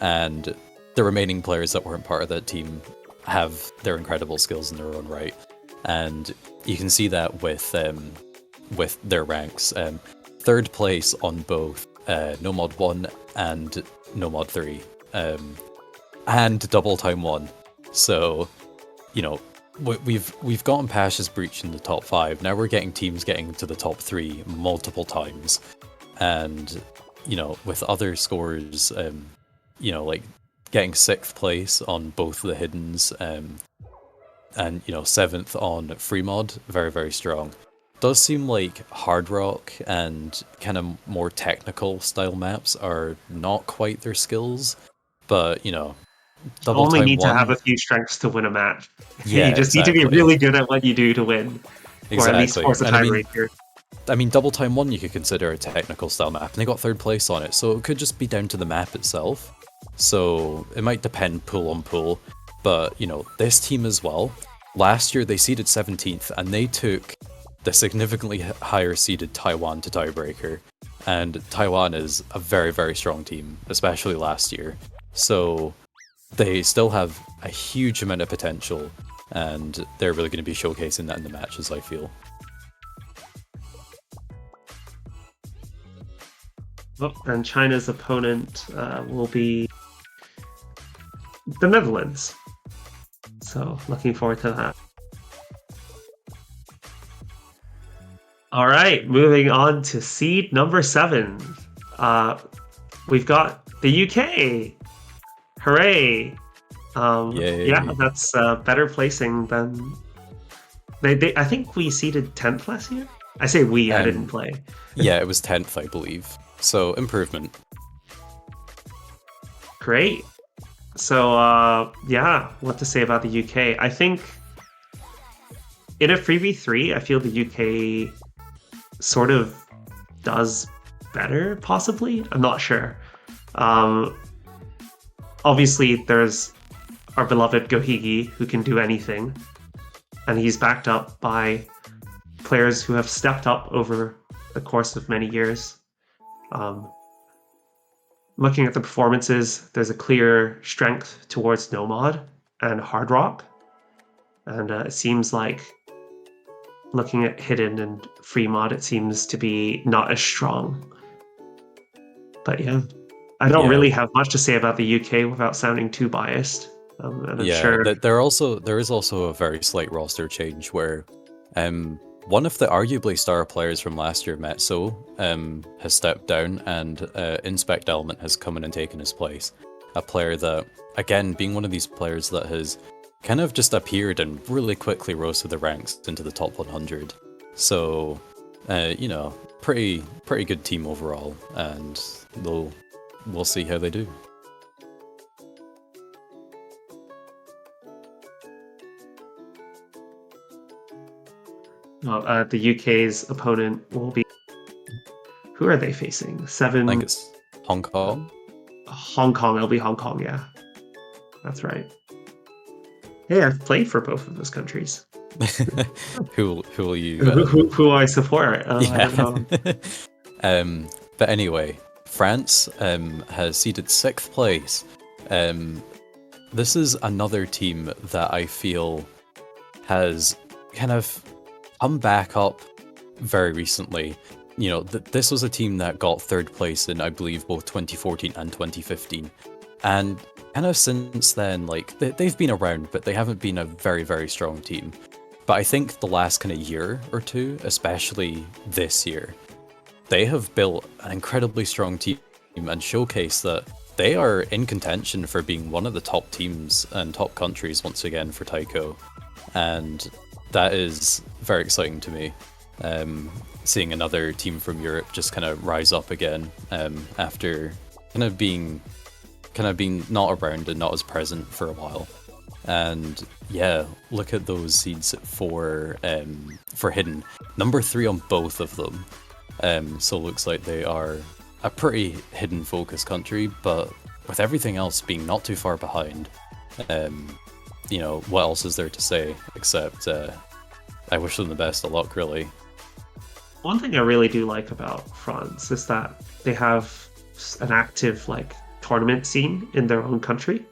and the remaining players that weren't part of that team have their incredible skills in their own right, and you can see that with their ranks. 3rd place on both No Mod 1 and No Mod 3, and Double Time 1. So, you know, we've gotten Pasha's Breach in the top 5. Now we're getting teams getting to the top 3 multiple times, and you know, with other scores, you know, like getting 6th place on both the hiddens, and you know, 7th on Free Mod, very very strong. Does seem like Hard Rock and kind of more technical style maps are not quite their skills, but you know, Double Only Time need to 1. have a few strengths to win a match. Yeah, You just need to be really good at what you do to win, or at least force a tiebreaker. I mean, Double Time 1 you could consider a technical style map, and they got 3rd place on it, so it could just be down to the map itself. So it might depend pool on pool, but you know, this team as well, last year they seeded 17th, and they took the significantly higher seeded Taiwan to tiebreaker, and Taiwan is a very very strong team, especially last year. So they still have a huge amount of potential, and they're really going to be showcasing that in the matches, I feel. Oh, and China's opponent will be the Netherlands. So looking forward to that. All right, moving on to seed number 7. We've got the UK. Hooray! Yay. Yeah, that's better placing than I think we seeded 10th last year. I say we, I didn't play. Yeah, it was 10th, I believe. So improvement. Great. So yeah, what to say about the UK? I think in a 3v3, I feel the UK sort of does better, possibly. I'm not sure. Obviously, there's our beloved Gohigi, who can do anything, and he's backed up by players who have stepped up over the course of many years. Looking at the performances, there's a clear strength towards No Mod and Hard Rock, and it seems like looking at Hidden and Free Mod, it seems to be not as strong. But yeah, I don't really have much to say about the UK without sounding too biased. And I'm sure there is also a very slight roster change where one of the arguably star players from last year, Metso, has stepped down, and Inspect Element has come in and taken his place. A player that, again, being one of these players that has kind of just appeared and really quickly rose through the ranks into the top 100. So, you know, pretty good team overall, and we'll see how they do. the UK's opponent will be... Who are they facing? 7... I think it's Hong Kong? Hong Kong, it'll be Hong Kong, yeah. That's right. Hey, I've played for both of those countries. Who will you... who I support? Yeah. I don't know. But anyway, France has seeded 6th place. This is another team that I feel has kind of come back up very recently. You know, this was a team that got 3rd place in, I believe, both 2014 and 2015. And kind of since then, like, they've been around, but they haven't been a very, very strong team. But I think the last kind of year or two, especially this year, they have built an incredibly strong team and showcased that they are in contention for being one of the top teams and top countries once again for Taiko. And that is very exciting to me. Seeing another team from Europe just kind of rise up again after kind of being not around and not as present for a while. And yeah, look at those seeds for Hidden. Number 3 on both of them. So it looks like they are a pretty hidden focus country, but with everything else being not too far behind, what else is there to say except I wish them the best of luck, really. One thing I really do like about France is that they have an active tournament scene in their own country.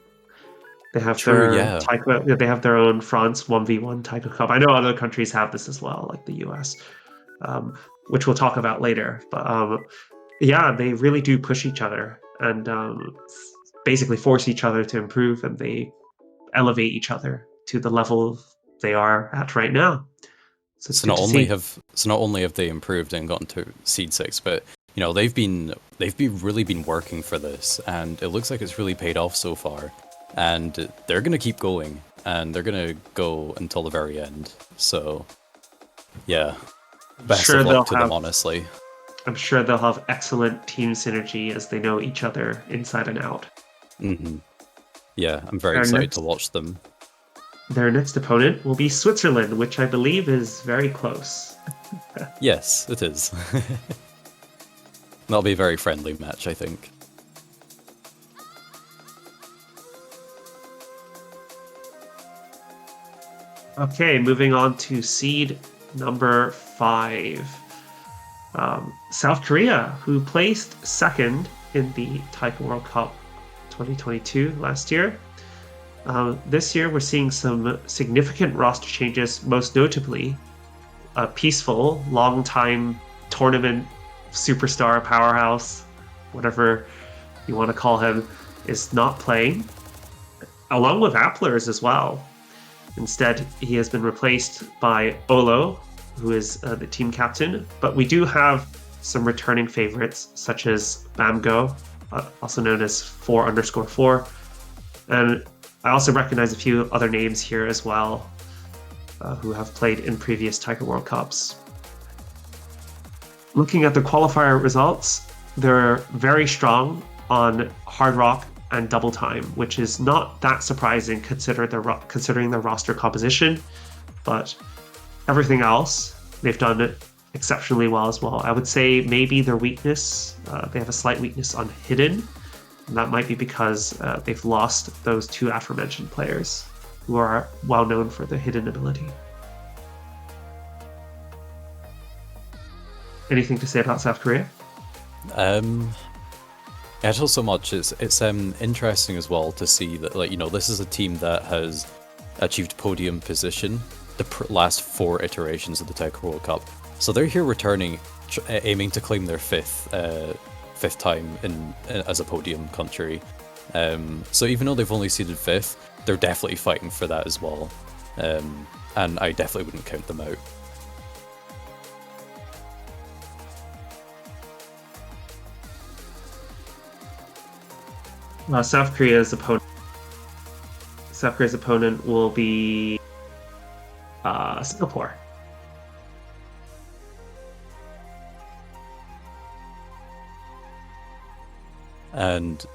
They have True, their yeah. taiko. They have their own France 1v1 taiko cup. I know other countries have this as well, like the US, um, which we'll talk about later. But yeah, they really do push each other and basically force each other to improve, and they elevate each other to the level they are at right now. So it's So good to see. not only have they improved and gotten to seed 6, but they've really been working for this, and it looks like it's really paid off so far. And they're gonna keep going, and they're gonna go until the very end. So yeah, best Sure, of luck they'll to them, have. honestly. I'm sure they'll have excellent team synergy as they know each other inside and out. Yeah, I'm very Their excited to next, watch them. their next opponent will be Switzerland, which I believe is very close. Yes, it is. That'll be a very friendly match, I think. Okay, moving on to seed number 5. South Korea, who placed second in the Taiko World Cup 2022 last year. This year, we're seeing some significant roster changes, most notably a peaceful, long-time tournament superstar powerhouse, whatever you want to call him, is not playing, along with Applers as well. Instead, he has been replaced by Olo, who is the team captain. But we do have some returning favorites, such as Bamgo, also known as 4_4. And I also recognize a few other names here as well, who have played in previous Taiko World Cups. Looking at the qualifier results, they're very strong on Hard Rock and Double Time, which is not that surprising considering the roster composition, but everything else they've done it exceptionally well as well. I would say maybe their weakness, they have a slight weakness on Hidden, and that might be because they've lost those two aforementioned players who are well known for their hidden ability. Anything to say about South Korea? Yeah, not so much. It's interesting as well to see that this is a team that has achieved podium position the last 4 iterations of the Taiko World Cup. So they're here returning, aiming to claim their fifth time as a podium country. So even though they've only seeded 5th, they're definitely fighting for that as well. And I definitely wouldn't count them out. South Korea's opponent will be Singapore. And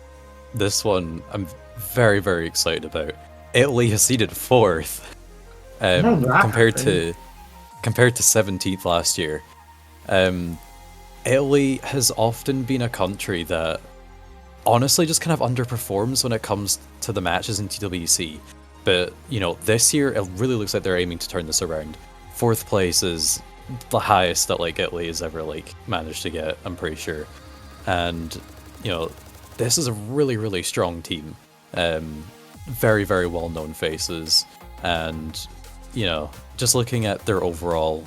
this one I'm very, very excited about. Italy has seeded 4th, compared to 17th last year. Italy has often been a country that honestly just kind of underperforms when it comes to the matches in TWC. But, this year it really looks like they're aiming to turn this around. 4th place is the highest that Italy has ever managed to get, I'm pretty sure. And, this is a really, really strong team. Very, very well-known faces. And, just looking at their overall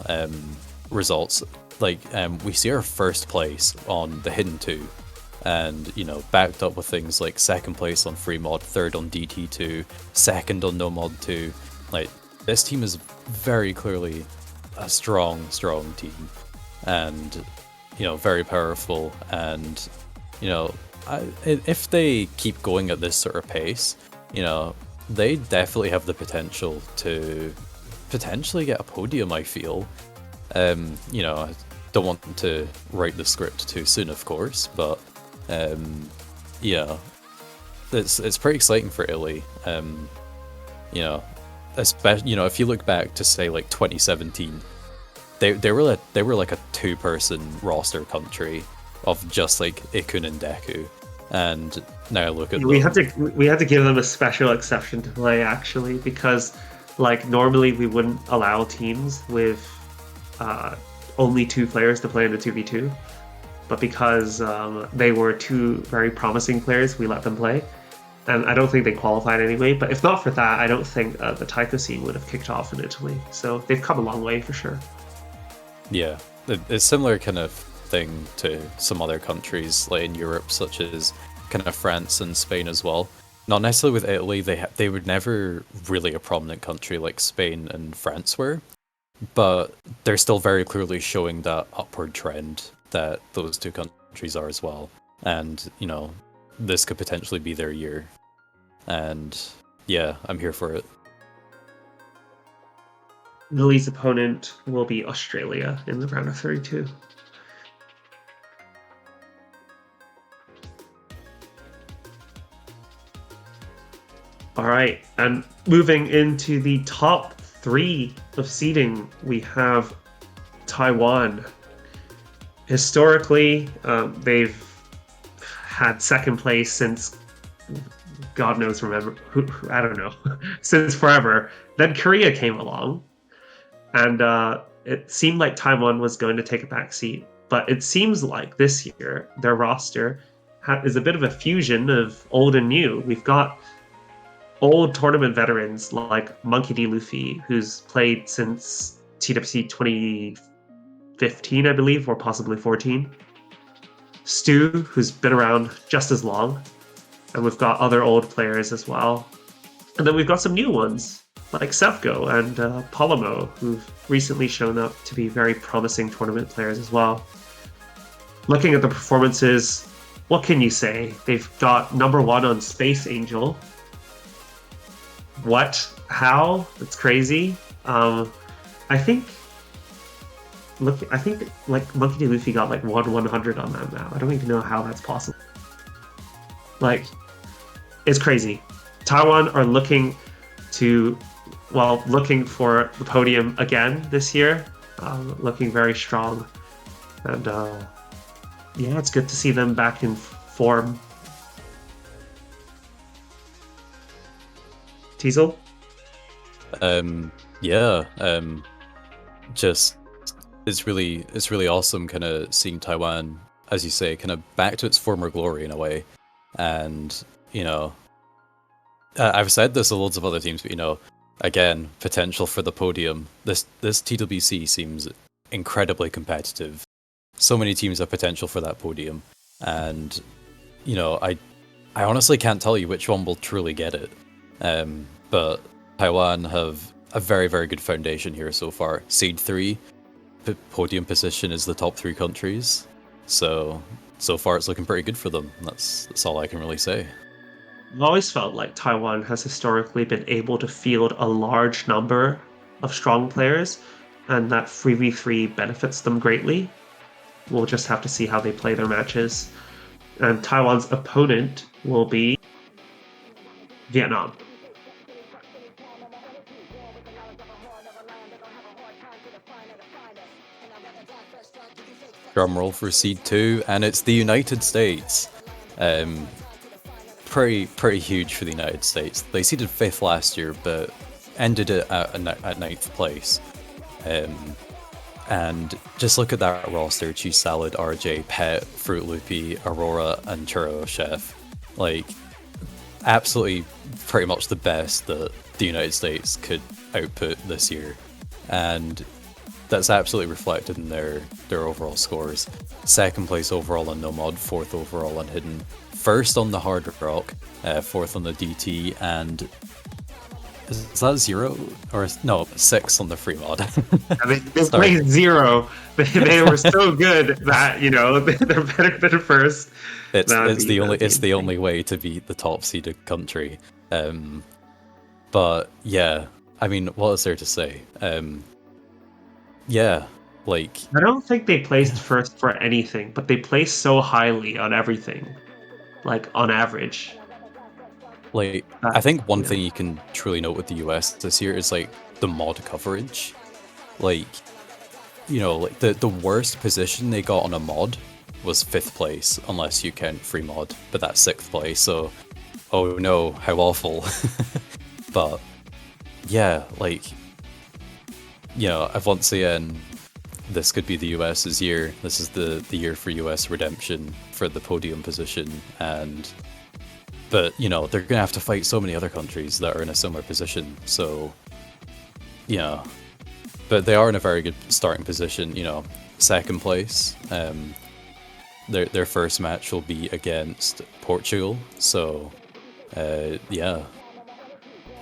results, we see our 1st place on the Hidden 2. And, backed up with things like 2nd place on Free Mod, 3rd on DT2, 2nd on No Mod 2. This team is very clearly a strong, strong team. And, very powerful. And, if they keep going at this sort of pace, they definitely have the potential to potentially get a podium, I feel. I don't want to write the script too soon, of course, but yeah, it's pretty exciting for Italy. Especially if you look back to say 2017, they were like a 2-person roster country of just like Ikun and Deku, and now look at We had them. to give them a special exception to play actually because like normally we wouldn't allow teams with uh, only 2 players to play in a 2v2, but because they were 2 very promising players, we let them play. And I don't think they qualified anyway. But if not for that, I don't think the taiko scene would have kicked off in Italy. So they've come a long way for sure. Yeah, it's similar kind of thing to some other countries like in Europe, such as kind of France and Spain as well. Not necessarily with Italy, they were never really a prominent country like Spain and France were, but they're still very clearly showing that upward trend that those 2 countries are as well. And, you know, this could potentially be their year. And yeah, I'm here for it. Lily's opponent will be Australia in the round of 32. All right, and moving into the top 3 of seeding, we have Taiwan. Historically, they've had second place since God knows, remember, I don't know, since forever. Then Korea came along, and it seemed like Taiwan was going to take a back seat. But it seems like this year their roster is a bit of a fusion of old and new. We've got old tournament veterans like Monkey D. Luffy, who's played since TWC 2015, I believe, or possibly 14. Stu, who's been around just as long. And we've got other old players as well. And then we've got some new ones, like Sevco and Palomo, who've recently shown up to be very promising tournament players as well. Looking at the performances, what can you say? They've got #1 on Space Angel. What? How? That's crazy. I think like Monkey D. Luffy got like 1/100 on that map. I don't even know how that's possible. Like, it's crazy. Taiwan are looking for the podium again this year. Looking very strong. And yeah, it's good to see them back in form. Teasel? Yeah, just it's really awesome kind of seeing Taiwan, as you say, kind of back to its former glory in a way. And, you know, I've said this to loads of other teams, but, you know, again, potential for the podium. This TWC seems incredibly competitive. So many teams have potential for that podium. And, you know, I honestly can't tell you which one will truly get it. But Taiwan have a very, very good foundation here so far. Seed 3, podium position is the top 3 countries. So far it's looking pretty good for them. That's all I can really say. I've always felt like Taiwan has historically been able to field a large number of strong players, and that 3v3 benefits them greatly. We'll just have to see how they play their matches. And Taiwan's opponent will be Vietnam. Drumroll for Seed 2, and it's the United States. Pretty huge for the United States. They seeded 5th last year, but ended it at 9th place. And just look at that roster: Cheese Salad, RJ, Pet, Fruit Loopy, Aurora, and Churro Chef. Like, absolutely pretty much the best that the United States could output this year. And that's absolutely reflected in their overall scores. 2nd place overall on No Mod, 4th overall on Hidden, 1st on the Hard Rock, 4th on the DT, and is that 0? Or no, 6 on the Free Mod. They played 0. They were so good that, you know, they're better than 1st. It's the only way to beat the top seeded country. But yeah, I mean, what is there to say? Yeah, like, I don't think they placed 1st for anything, but they placed so highly on everything, like on average. Like, I think one thing you can truly note with the US this year is like the mod coverage. Like, you know, like the worst position they got on a mod was 5th place, unless you count free mod, but that's 6th place, so oh no, how awful. But yeah, like, you know, I've once again, this could be the US's year. This is the year for US redemption for the podium position, but you know, they're gonna have to fight so many other countries that are in a similar position, so yeah. But they are in a very good starting position, you know, 2nd place. Their first match will be against Portugal, so yeah.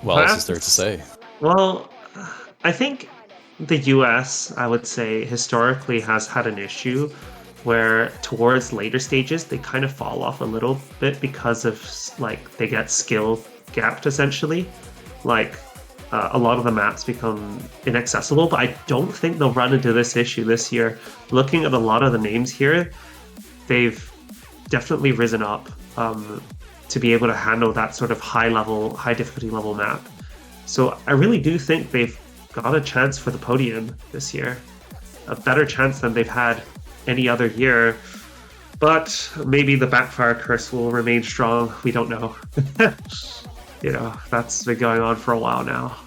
What else is there to say? Well, I think the US, I would say, historically has had an issue where towards later stages they kind of fall off a little bit because of like they get skill gapped essentially. Like a lot of the maps become inaccessible, but I don't think they'll run into this issue this year. Looking at a lot of the names here, they've definitely risen up to be able to handle that sort of high difficulty level map. So I really do think they've got a chance for the podium this year, a better chance than they've had any other year. But maybe the backfire curse will remain strong. We don't know. You know, that's been going on for a while now.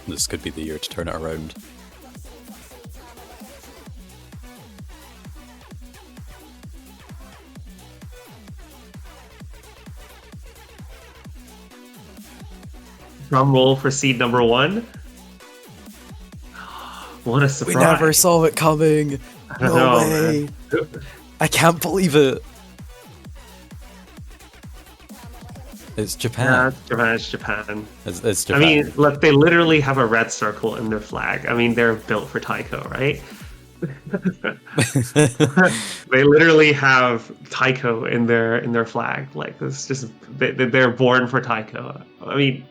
This could be the year to turn it around. Drum roll for seed number 1. What a surprise. We never saw it coming. No way. I can't believe it. It's Japan. Yeah, it's Japan. It's Japan. I mean, look, they literally have a red circle in their flag. I mean, they're built for taiko, right? They literally have taiko in their flag. Like, it's just they're born for taiko. I mean,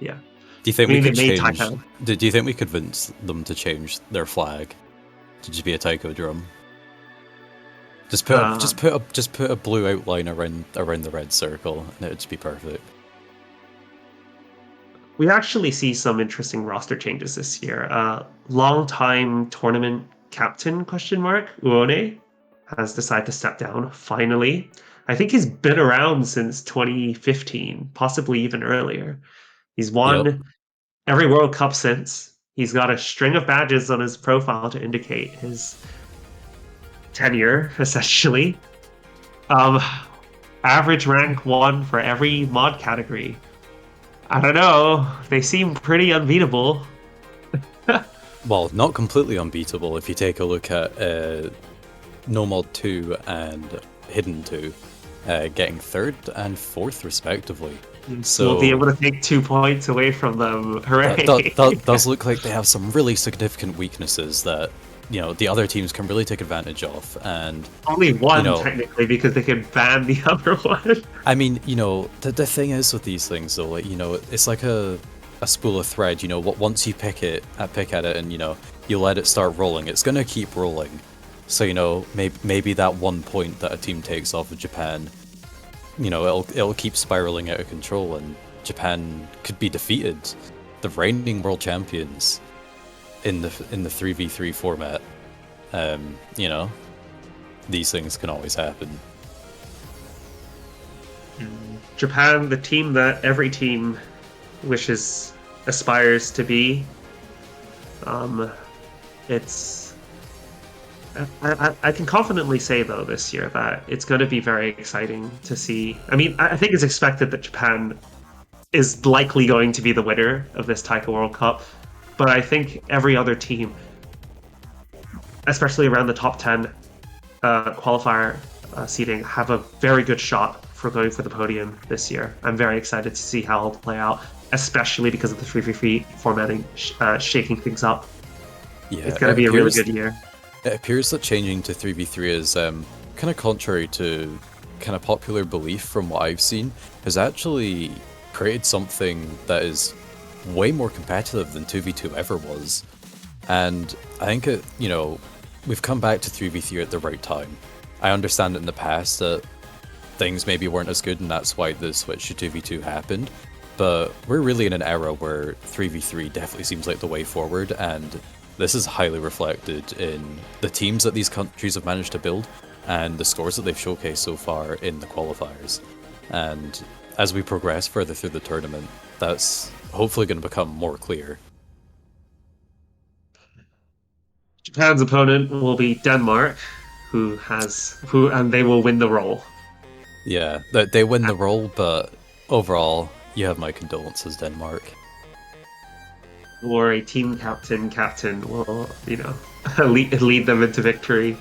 yeah. Do you think we could change? Do you think we could convince them to change their flag to just be a taiko drum? Just put a blue outline around the red circle, and it would just be perfect. We actually see some interesting roster changes this year. Long-time tournament captain Uone has decided to step down finally. I think he's been around since 2015, possibly even earlier. He's won every World Cup since. He's got a string of badges on his profile to indicate his tenure, essentially. Average rank 1 for every mod category. I don't know. They seem pretty unbeatable. Well, not completely unbeatable if you take a look at No Mod 2 and Hidden 2 getting 3rd and 4th respectively. So we'll be able to take 2 points away from them. Hooray! That does look like they have some really significant weaknesses that, you know, the other teams can really take advantage of, and only one, you know, technically, because they can ban the other one. I mean, you know, the thing is with these things though, like, you know, it's like a spool of thread. You know, once you pick at it, and you know, you let it start rolling, it's gonna keep rolling. So, you know, maybe that 1 point that a team takes off of Japan, you know, it'll keep spiraling out of control, and Japan could be defeated. The reigning world champions in the 3v3 format. You know, these things can always happen. Japan, the team that every team aspires to be. It's I can confidently say, though, this year that it's going to be very exciting to see. I mean, I think it's expected that Japan is likely going to be the winner of this Taiko World Cup, but I think every other team, especially around the top 10 qualifier seeding, have a very good shot for going for the podium this year. I'm very excited to see how it'll play out, especially because of the 3v3 formatting shaking things up. Yeah, it's going to be a really good year. It appears that changing to 3v3 is kind of contrary to kind of popular belief from what I've seen, has actually created something that is way more competitive than 2v2 ever was. And I think you know, we've come back to 3v3 at the right time. I understand in the past that things maybe weren't as good, and that's why the switch to 2v2 happened. But we're really in an era where 3v3 definitely seems like the way forward, and this is highly reflected in the teams that these countries have managed to build and the scores that they've showcased so far in the qualifiers. And as we progress further through the tournament, that's hopefully going to become more clear. Japan's opponent will be Denmark, and they will win the role. Yeah, they win the role, but overall, you have my condolences, Denmark. Or a team captain will, lead them into victory.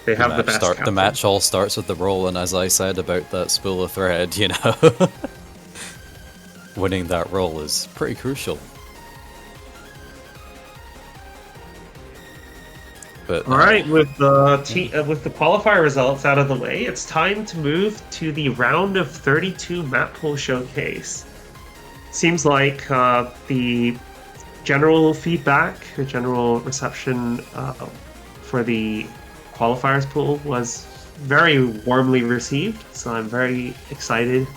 They have the best captain. The match all starts with the roll, and as I said about that spool of thread, you know, winning that roll is pretty crucial. But, all right, with the qualifier results out of the way, it's time to move to the round of 32 Mappool Showcase. Seems like the general feedback, the general reception for the qualifiers pool was very warmly received. So I'm very excited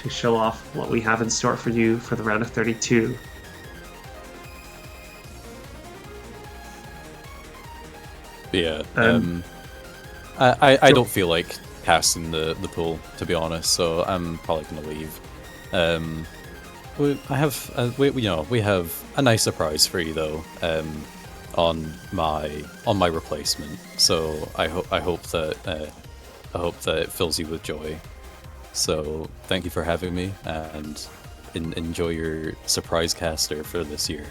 to show off what we have in store for you for the round of 32. Yeah, I don't feel like casting the pool, to be honest, so I'm probably going to leave. We have a nice surprise for you though, on my replacement. So I hope that it fills you with joy. So thank you for having me, and enjoy your surprise caster for this year.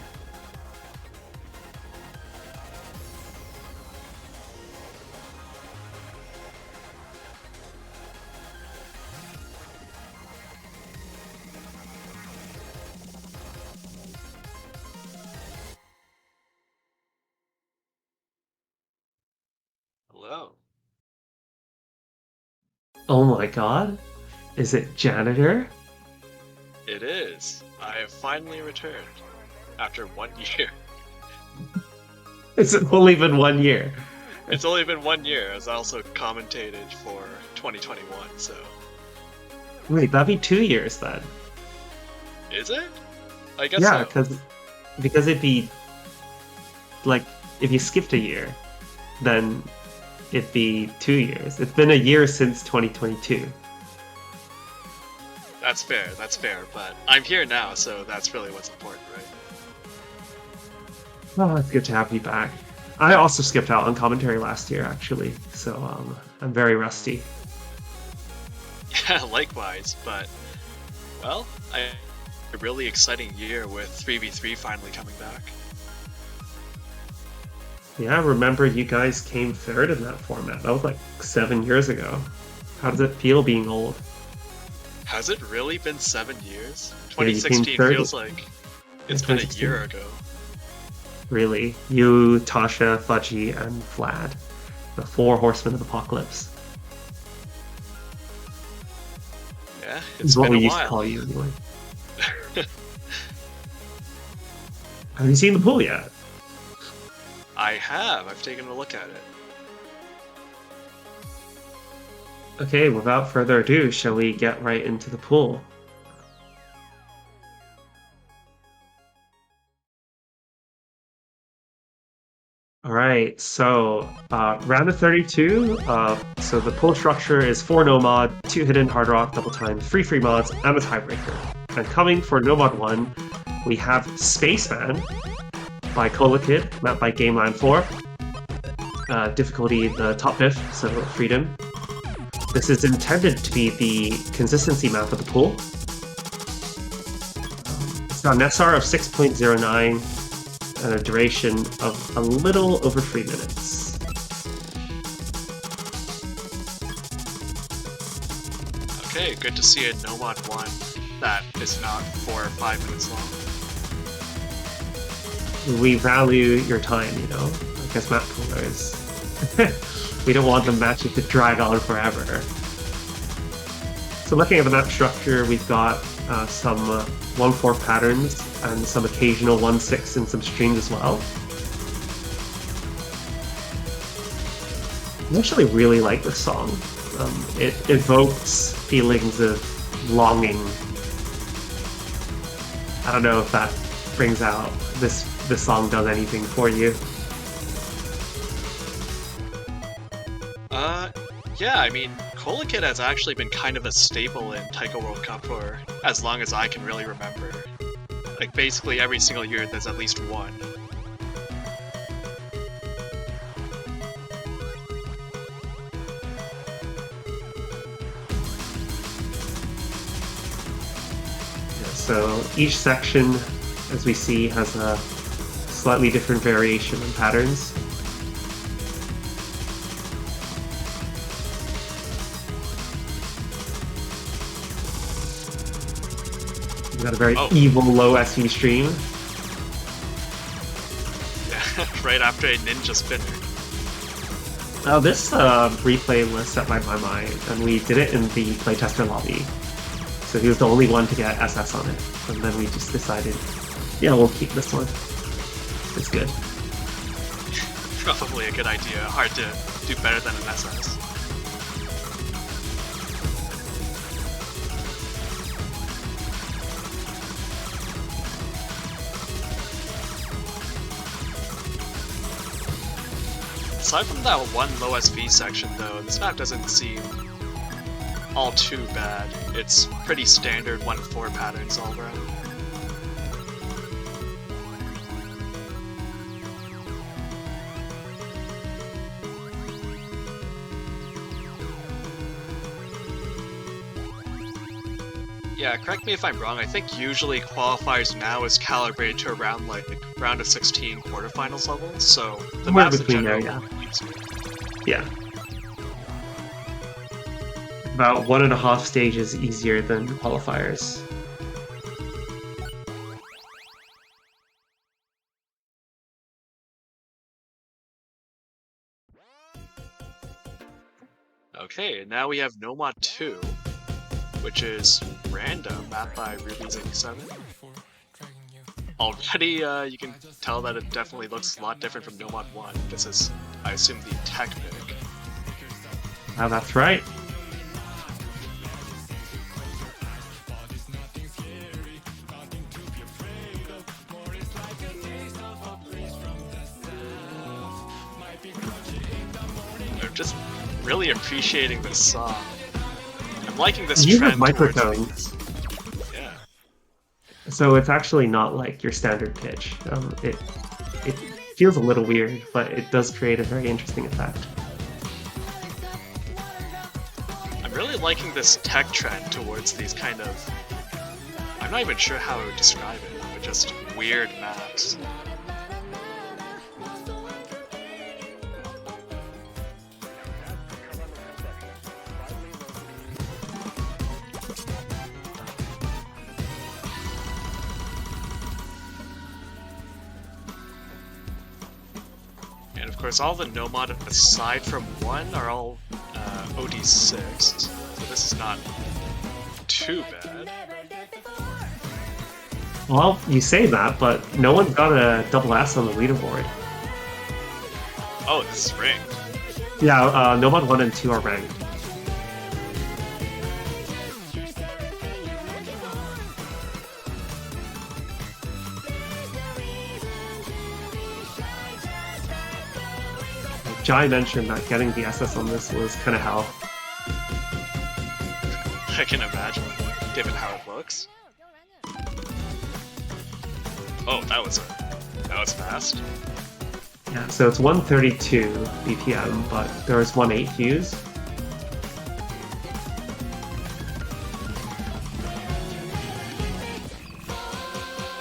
Hello. Oh my god, is it Janitor? It is. I have finally returned after 1 year. It's only been 1 year. It's only been 1 year, as I also commentated for 2021, so... Wait, that'd be 2 years then. Is it? I guess yeah, so. because it'd be... like, if you skipped a year, then it'd be 2 years. It's been a year since 2022. That's fair, but I'm here now, so that's really what's important, right? Oh, it's good to have you back. I also skipped out on commentary last year, actually, so I'm very rusty. Yeah, likewise, but, well, a really exciting year with 3v3 finally coming back. Yeah, remember you guys came third in that format. That was like 7 years ago. How does it feel being old? Has it really been 7 years? Yeah, 2016 feels like it's been a year ago. Really? You, Tasha, Fudgy, and Vlad. The 4 horsemen of apocalypse. Yeah, it's what been we a used while. to call you anyway. Have you seen the pool yet? I have. I've taken a look at it. Okay, without further ado, shall we get right into the pool? Alright, so round of 32, so the pool structure is 4 no mod, 2 hidden hard rock, double time, 3 free mods, and a tiebreaker. And coming for no mod 1, we have Spaceman by Colakid, mapped by Gameland 4. Difficulty the top diff, so freedom. This is intended to be the consistency map of the pool. It's got an SR of 6.09 and a duration of a little over 3 minutes. Okay, good to see a no mod 1 that is not 4 or 5 minutes long. We value your time, you know, like as map poolers. We don't want the matches to drag on forever. So looking at the map structure, we've got some 1-4 patterns and some occasional 1-6 in some streams as well. I actually really like this song. It evokes feelings of longing. I don't know if that brings out this the song does anything for you. Yeah, I mean, Cola Kid has actually been kind of a staple in Taiko World Cup for as long as I can really remember. Like, basically every single year there's at least one. So each section, as we see, has a slightly different variation in patterns. We've got a very evil low SV stream. Yeah, right after a ninja spinner. Now this replay was set by my mind, and we did it in the playtester lobby. So he was the only one to get SS on it. And then we just decided, yeah, we'll keep this one. It's good. Probably a good idea. Hard to do better than an SS. Aside from that one low SV section though, this map doesn't seem all too bad. It's pretty standard 1-4 patterns all around. Yeah, correct me if I'm wrong, I think usually qualifiers now is calibrated to around like round of 16 quarterfinals level, so the Somewhere maps in between there, general yeah. About 1.5 stages easier than qualifiers. Okay, now we have Nomad 2, which is random, mapped by vv1770154093. Already, you can tell that it definitely looks a lot different from Nomad 1. This is, I assume, the tech pick. That's right. I'm just really appreciating this song. I'm liking this You trend have microphones. Yeah. So it's actually not like your standard pitch. It feels a little weird, but it does create a very interesting effect. I'm really liking this tech trend towards these kind of... I'm not even sure how I would describe it, but just weird maps. And of course, all the Nomad aside from one are all OD6, so this is not too bad. Well, you say that, but no one's got a double S on the leaderboard. Oh, this is ranked. Yeah, Nomad 1 and 2 are ranked. Jai mentioned that getting the SS on this was kind of hell. I can imagine, given how it looks. Oh, that was fast. Yeah, so it's 132 BPM, but there was 1.8 views.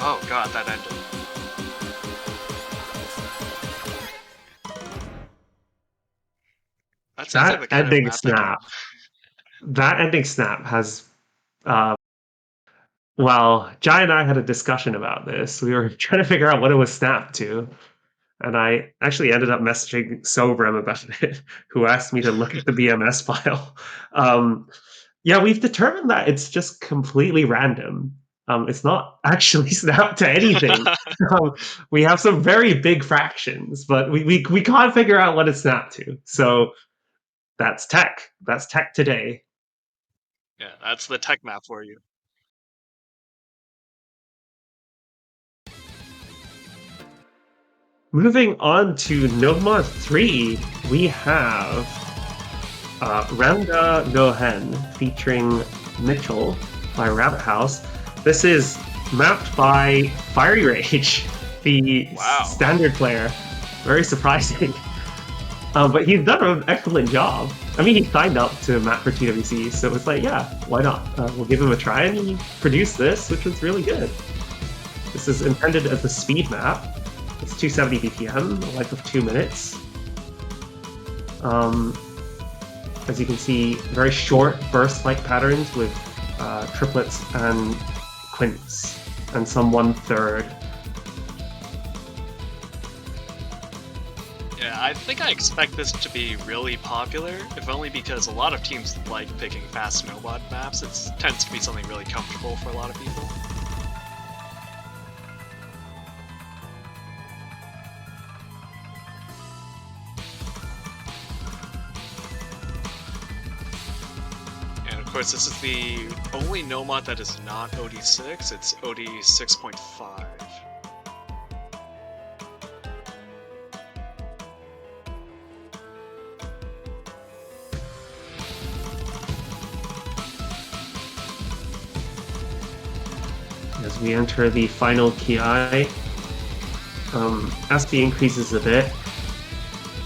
Oh god, that ended. That sounds like the kind ending of map snap. That ending snap has, well, Jai and I had a discussion about this. We were trying to figure out what it was snapped to. And I actually ended up messaging Sobram about it, who asked me to look at the BMS file. Yeah, we've determined that it's just completely random. It's not actually snapped to anything. We have some very big fractions, but we can't figure out what it's snapped to. So that's tech. That's tech today. Yeah, that's the tech map for you. Moving on to Nomad 3, we have Ranga Gohen featuring Mitchell by Rabbit House. This is mapped by Fiery Rage, the Wow. standard player. Very surprising. But he's done an excellent job. I mean, he signed up to map for TWC, so it's like, yeah, why not? We'll give him a try, and he produced this, which was really good. This is intended as a speed map. It's 270 BPM, a life of 2 minutes. As you can see, very short burst-like patterns with triplets and quints, and some 1/3. Yeah, I think I expect this to be really popular, if only because a lot of teams like picking fast snowbot maps. It tends to be something really comfortable for a lot of people. And of course, this is the only Nomad that is not OD6, it's OD6.5. As we enter the final KI, SP increases a bit,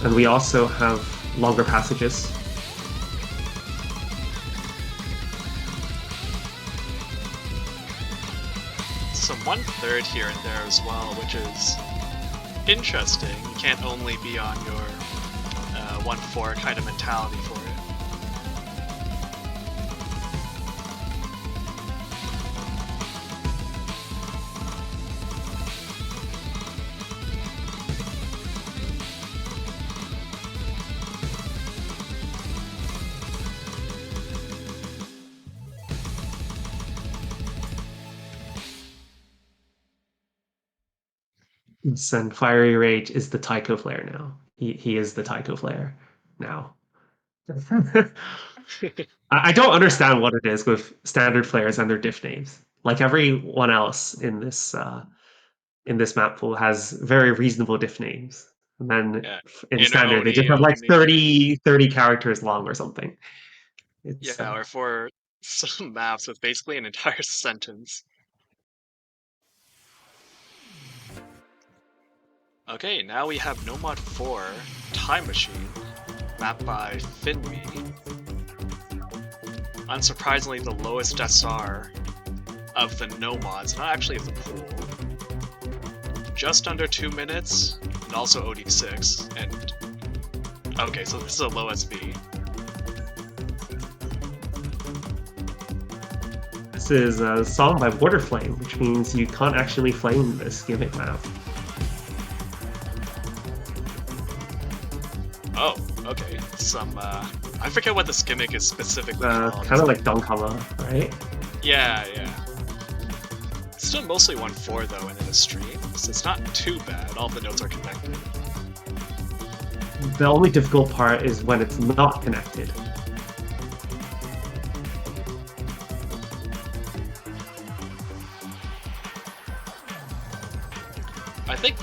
and we also have longer passages. Some 1/3 here and there as well, which is interesting. You can't only be on your 1/4 kind of mentality for it. And Fiery Rage is the taiko player now. He is the taiko player now. I don't understand what it is with standard players and their diff names. Like everyone else in this map pool has very reasonable diff names. And then Yeah. in Inner standard, they just OD have like only. 30 characters long or something. It's Yeah, or for some maps with basically an entire sentence. Okay, now we have Nomad 4 Time Machine, mapped by Finme. Unsurprisingly, the lowest SR of the Nomads, not actually of the pool. Just under 2 minutes, and also OD6, and... Okay, so this is a low SV. This is a song by Waterflame, which means you can't actually flame this gimmick map. Oh, okay. Some, I forget what this gimmick is specifically called. Kind of like Donkama, right? Yeah. It's still mostly 1/4 though, and in a stream, so it's not too bad. All the notes are connected. The only difficult part is when it's not connected. I think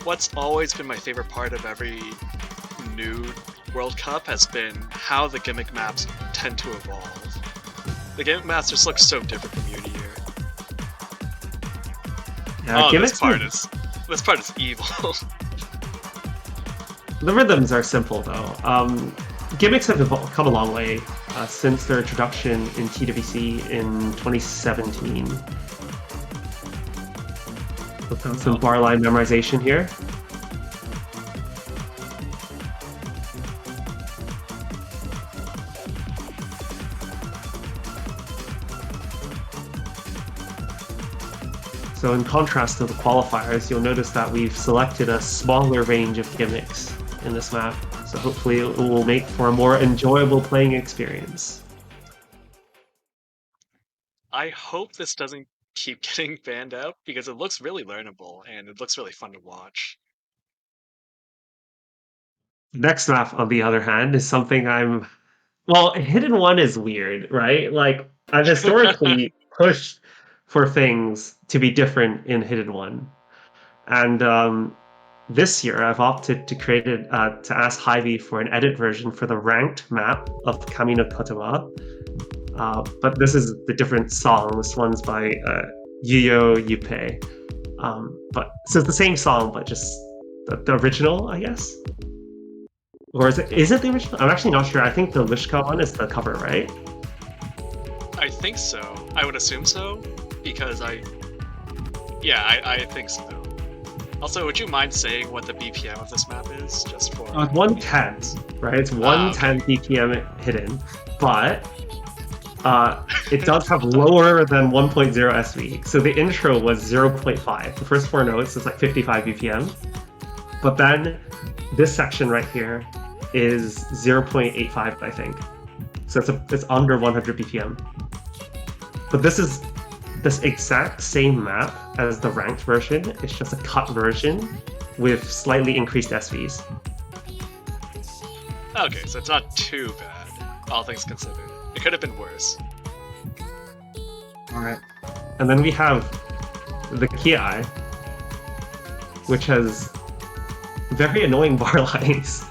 what's always been my favorite part of every new World Cup has been how the gimmick maps tend to evolve. The gimmick maps just look so different from year to year. Yeah, this part is evil. The rhythms are simple though. Gimmicks have come a long way since their introduction in TWC in 2017. Some bar line memorization here. So in contrast to the qualifiers, you'll notice that we've selected a smaller range of gimmicks in this map, so hopefully it will make for a more enjoyable playing experience. I hope this doesn't keep getting banned out, because it looks really learnable, and it looks really fun to watch. Next map, on the other hand, is something well, Hidden One is weird, right? Like, I've historically pushed for things to be different in Hidden One. And this year I've opted to to ask Hy-Vee for an edit version for the ranked map of Kami no Kotoba. But this is the different song. This one's by Yuyo Yuppei. But so it's the same song, but just the original, I guess. Or is it the original? I'm actually not sure. I think the Lishka one is the cover, right? I think so. I would assume so, because I think so. Also, would you mind saying what the BPM of this map is, just for? It's 110, right? It's 110 BPM hidden, but it does have lower than 1.0 SV. So the intro was 0.5. The first 4 notes is like 55 BPM, but then this section right here is 0.85, I think. So it's under 100 BPM. But this is this exact same map as the ranked version. It's just a cut version with slightly increased SVs. Okay, so it's not too bad, all things considered. It could have been worse. All right. And then we have the Ki, which has very annoying bar lines.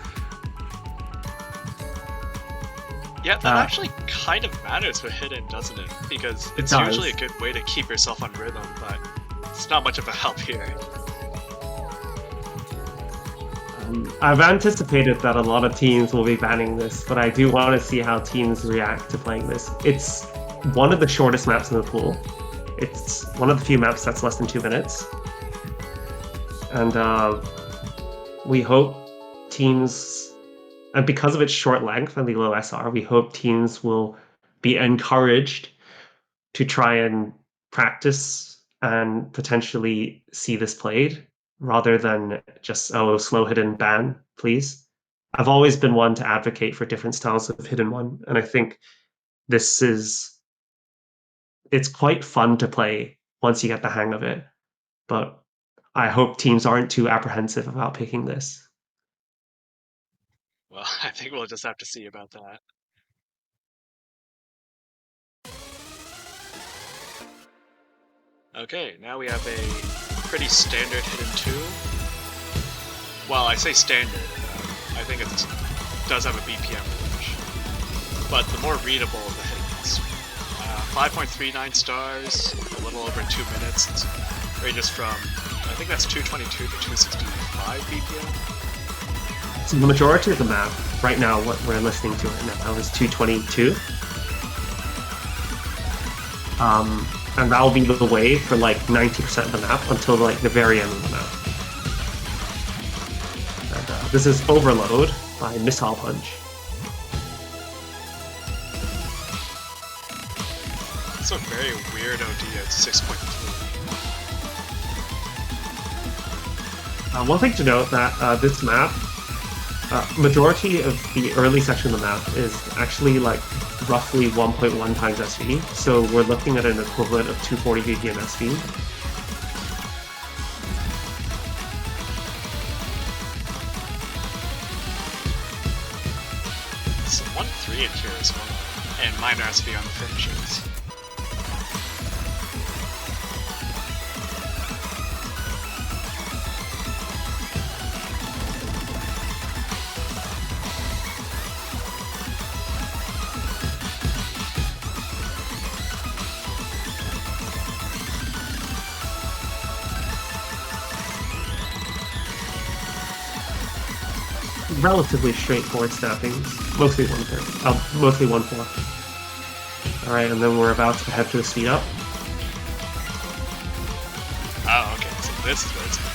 Yeah, that actually kind of matters for hidden, doesn't it? Because it's usually a good way to keep yourself on rhythm, but it's not much of a help here. I've anticipated that a lot of teams will be banning this, but I do want to see how teams react to playing this. It's one of the shortest maps in the pool. It's one of the few maps that's less than 2 minutes. And we hope teams, and because of its short length and the low SR, we hope teams will be encouraged to try and practice and potentially see this played rather than just, slow hidden ban, please. I've always been one to advocate for different styles of hidden one, and I think it's quite fun to play once you get the hang of it, but I hope teams aren't too apprehensive about picking this. Well, I think we'll just have to see about that. Okay, now we have a pretty standard hidden 2. Well, I say standard, I think it does have a BPM range. But the more readable of the hidden 5.39 stars, a little over 2 minutes. It ranges from, I think that's 222 to 265 BPM. So the majority of the map, right now, what we're listening to right now is 222. And that'll be the way for like 90% of the map until like the very end of the map. And, this is Overload by Missile Punch. It's a very weird OD at 6.3. One thing to note that this map, majority of the early section of the map is actually like roughly 1.1 times SV, so we're looking at an equivalent of 240 BPM SV. Some 1.3 in here as well, and minor SV on the finishes. Relatively straightforward snappings, mostly 1/3, mostly 1/4. All right, and then we're about to head to the speed up. Oh, okay, so this is where it's going.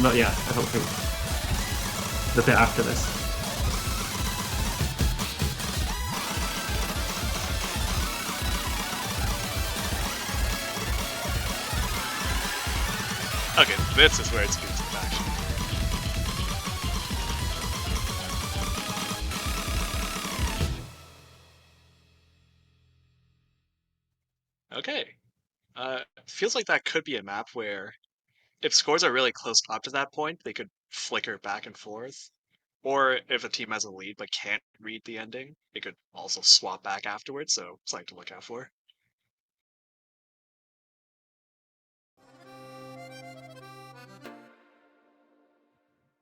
Not yet, I don't think. The bit after this. Okay, this is where it speeds up, actually. Okay. Feels like that could be a map where if scores are really close up to that point, they could flicker back and forth. Or if a team has a lead but can't read the ending, it could also swap back afterwards, so something to look out for.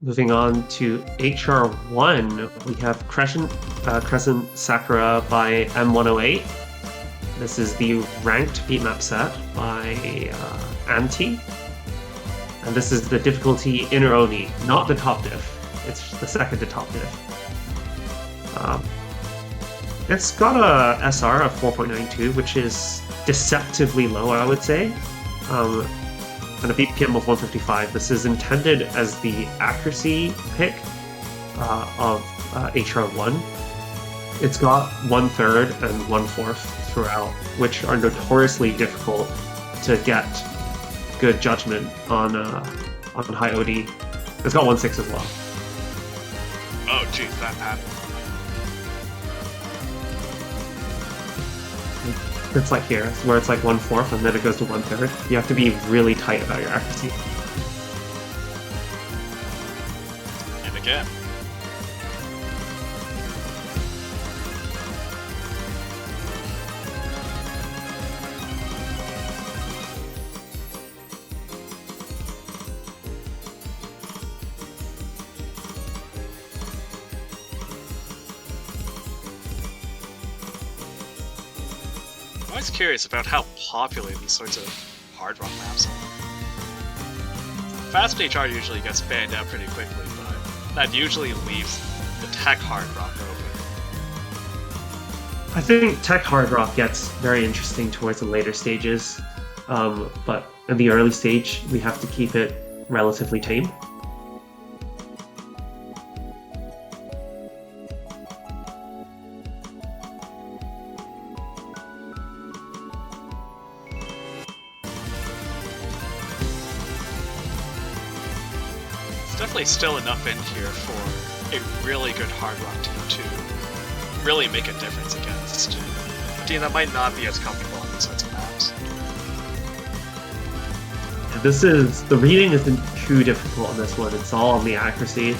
Moving on to HR1, we have Crescent Sakura by M108. This is the ranked beatmap set by Anti. And this is the difficulty Inner Oni, not the top diff. It's the second to top diff. It's got a SR of 4.92, which is deceptively low, I would say. And a BPM of 155. This is intended as the accuracy pick of HR1. It's got 1/3 and 1/4 throughout, which are notoriously difficult to get good judgment on high OD. It's got 1/6 as well. Oh, geez, that happened. It's like here, where it's like 1/4 and then it goes to 1/3. You have to be really tight about your accuracy. And again. I'm always curious about how popular these sorts of hard rock maps are. Fast HR usually gets banned out pretty quickly, but that usually leaves the tech hard rock open. I think tech hard rock gets very interesting towards the later stages, but in the early stage, we have to keep it relatively tame. Definitely still enough in here for a really good hard rock team to really make a difference against a team that might not be as comfortable on these sorts of maps. The reading isn't too difficult on this one, it's all on the accuracy.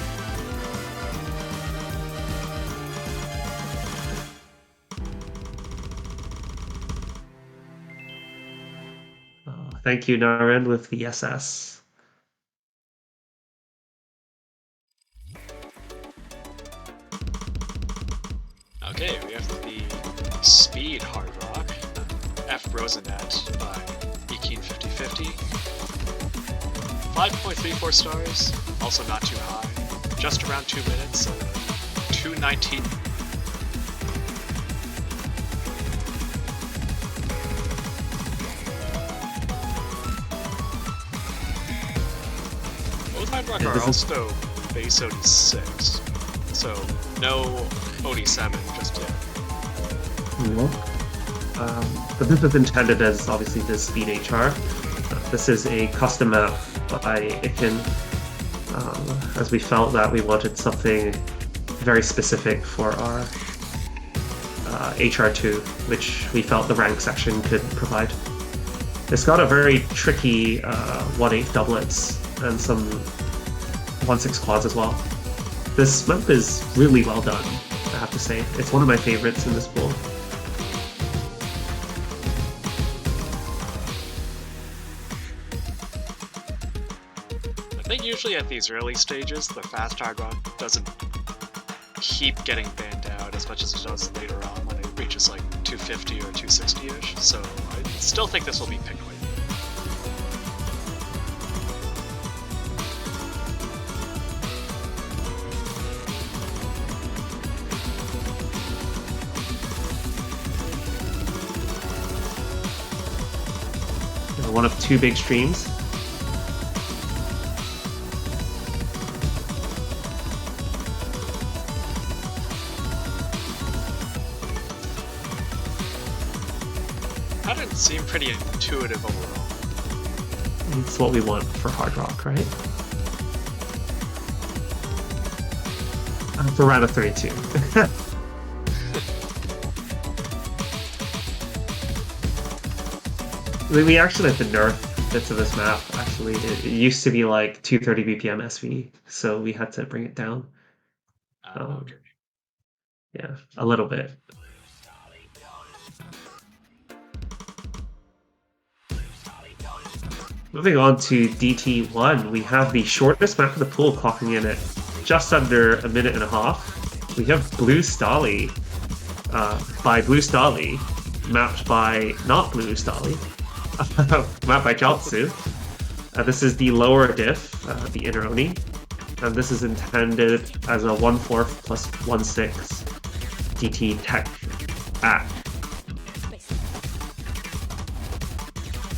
Thank you, Naren, with the SS. Okay, we have the speed hard rock, F Rosenet by Ekin5050. 5.34 stars, also not too high. Just around 2 minutes, 2:19. Both hard rock are also base OD6, so no OD7 just yet. But this is intended as obviously the speed HR. This is a custom map by Ikin, as we felt that we wanted something very specific for our HR2, which we felt the rank section could provide. It's got a very tricky 1/8 doublets and some 1/6 quads as well. This map is really well done, I have to say. It's one of my favorites in this pool. I think usually at these early stages, the fast hard rock doesn't keep getting banned out as much as it does later on when it reaches like 250 or 260-ish, so I still think this will be picked quite. One of two big streams. Patterns seem pretty intuitive overall. It's what we want for hard rock, right? For round of 32. We actually have to nerf bits of this map, actually. It used to be like 230 BPM SV, so we had to bring it down. Okay. Yeah, a little bit. Moving on to DT1, we have the shortest map of the pool clocking in at just under a minute and a half. We have Blue Stolly by Blue Stolly, mapped by not Blue Stolly, mapped by Jotsu. This is the lower diff, the inner Oni, and this is intended as a 1/4 plus 1/6 DT tech act.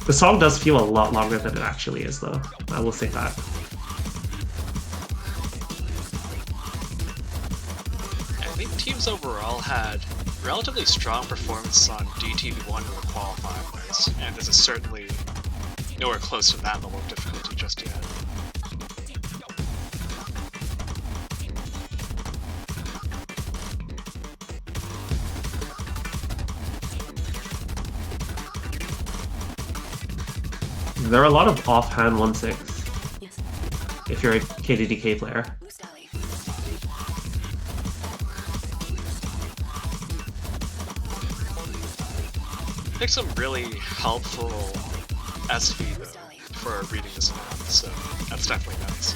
The song does feel a lot longer than it actually is, though. I will say that. I think teams overall had relatively strong performance on DTV1 in the qualifiers, and this is certainly nowhere close to that level of difficulty just yet. There are a lot of offhand 1/6 if you're a KDDK player. I think some really helpful SV though for reading this map, so that's definitely nice.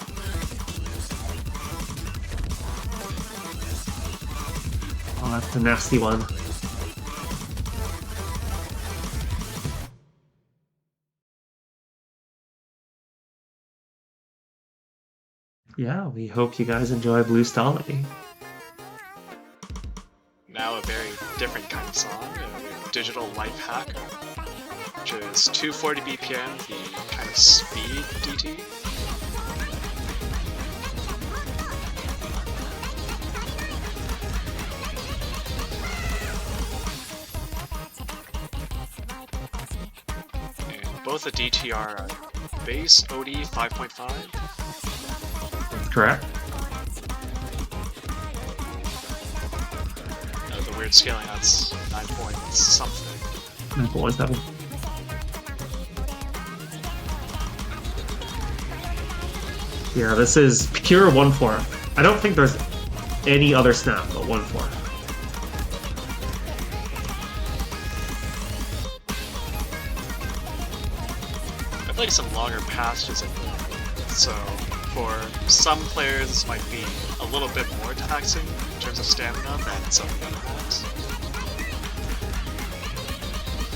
Oh, that's a nasty one. Yeah, we hope you guys enjoy Blue Stolly. Now a very different kind of song, a digital life hack, which is 240 BPM, the kind of speed DT. And both the DT are base OD 5.5. Correct. The weird scaling, that's 9 point something. 9.17. Yeah, this is pure 1/4. I don't think there's any other snap but 1/4. I'd like some longer passages in there, so for some players this might be a little bit more taxing in terms of stamina than some of the other maps.